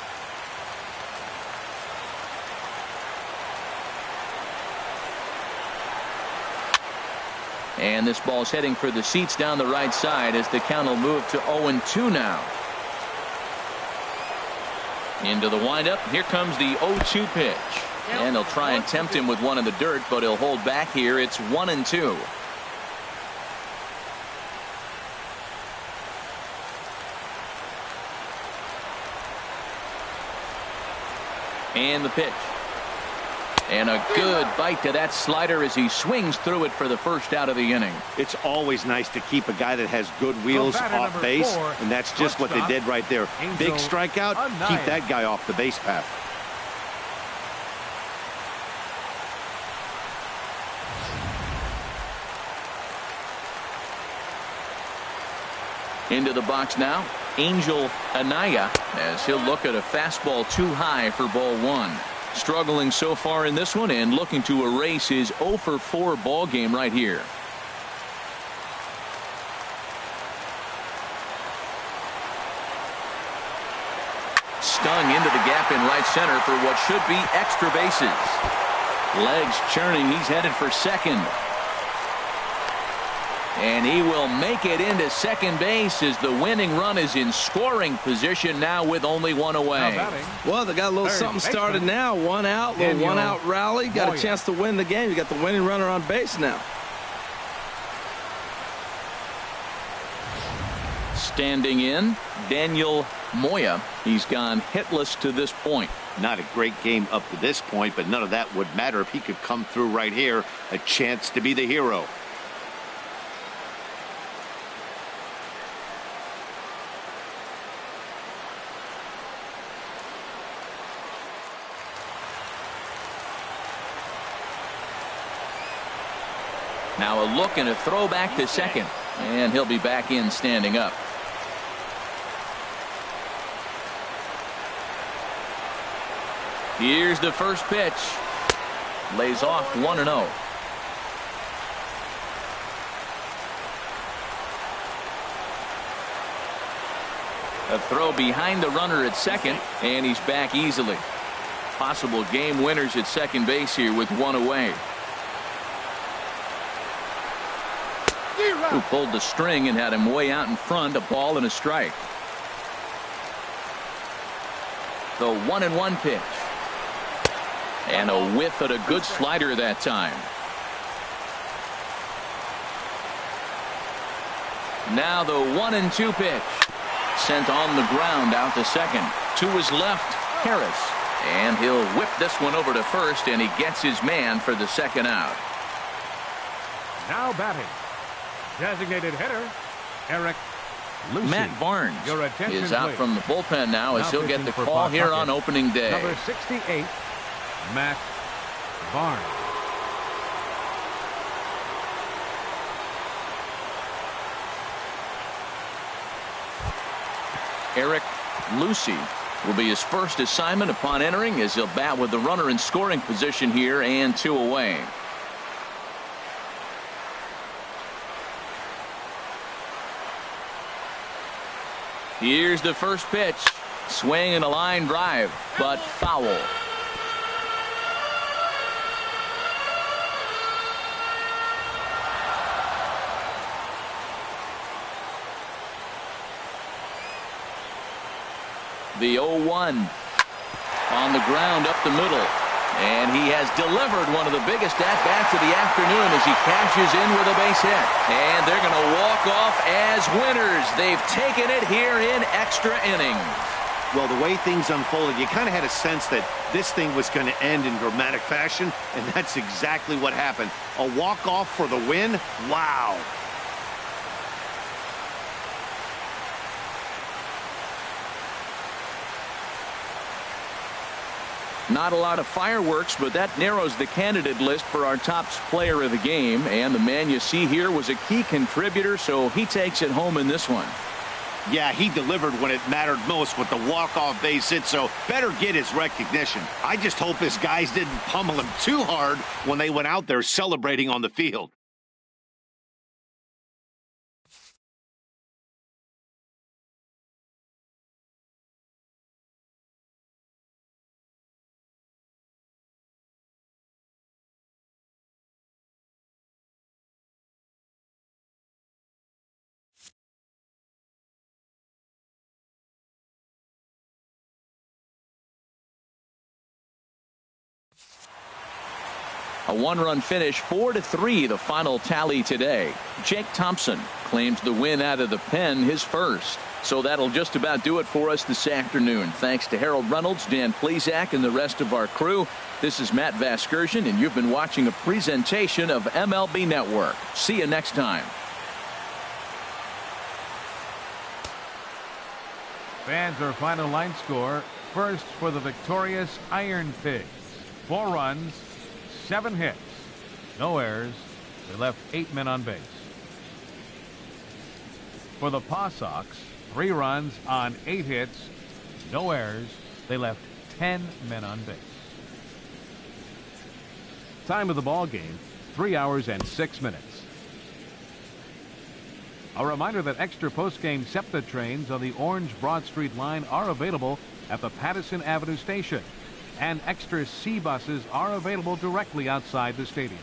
And this ball's heading for the seats down the right side as the count will move to 0-2 now. Into the windup. Here comes the 0-2 pitch. And he'll try and tempt him with one in the dirt, but he'll hold back here. It's 1-2. And the pitch. And a good bite to that slider as he swings through it for the first out of the inning. It's always nice to keep a guy that has good wheels off base, and that's just what they did right there. Big strikeout, keep that guy off the base path. Into the box now, Angel Anaya, as he'll look at a fastball too high for ball 1. Struggling so far in this one and looking to erase his 0-for-4 ball game right here. Stung into the gap in right center for what should be extra bases. Legs churning. He's headed for second. And he will make it into second base as the winning run is in scoring position now with only one away. Well, they got a little something started now. One out, little one-out rally. Got a chance to win the game. You got the winning runner on base now. Standing in, Daniel Moya. He's gone hitless to this point. Not a great game up to this point, but none of that would matter if he could come through right here. A chance to be the hero. Now a look and a throw back to second. And he'll be back in standing up. Here's the first pitch. Lays off 1-0. A throw behind the runner at second, and he's back easily. Possible game winners at second base here with one away. Who pulled the string and had him way out in front, a ball and a strike. The 1-1 pitch. And a whiff at a good slider that time. Now the 1-2 pitch. Sent on the ground out to second. To his left, Harris. And he'll whip this one over to first, and he gets his man for the second out. Now batting, designated hitter, Eric Lucy. Matt Barnes is out please. from the bullpen now as he'll get the pitching for call here on Pawtucket. opening day. Number 68, Matt Barnes. Eric Lucy will be his first assignment upon entering as he'll bat with the runner in scoring position here and two away. Here's the first pitch. Swing and a line drive, but foul. The 0-1 on the ground up the middle. And he has delivered one of the biggest at-bats of the afternoon as he cashes in with a base hit. And they're going to walk off as winners. They've taken it here in extra innings. Well, the way things unfolded, you kind of had a sense that this thing was going to end in dramatic fashion, and that's exactly what happened. A walk-off for the win? Wow. Not a lot of fireworks, but that narrows the candidate list for our top player of the game. And the man you see here was a key contributor, so he takes it home in this one. Yeah, he delivered when it mattered most with the walk-off base hit, so better get his recognition. I just hope his guys didn't pummel him too hard when they went out there celebrating on the field. A one-run finish, 4-3, the final tally today. Jake Thompson claims the win out of the pen, his first. So that'll just about do it for us this afternoon. Thanks to Harold Reynolds, Dan Plesac, and the rest of our crew. This is Matt Vasgersian, and you've been watching a presentation of MLB Network. See you next time. Fans, our final line score. First for the victorious Ironpigs. 4 runs, 7 hits, no errors. They left 8 men on base. For the Paw Sox, 3 runs on 8 hits, no errors. They left 10 men on base. Time of the ball game, 3 hours and 6 minutes. A reminder that extra post-game SEPTA trains on the Orange Broad Street line are available at the Patterson Avenue station, and extra C buses are available directly outside the stadium.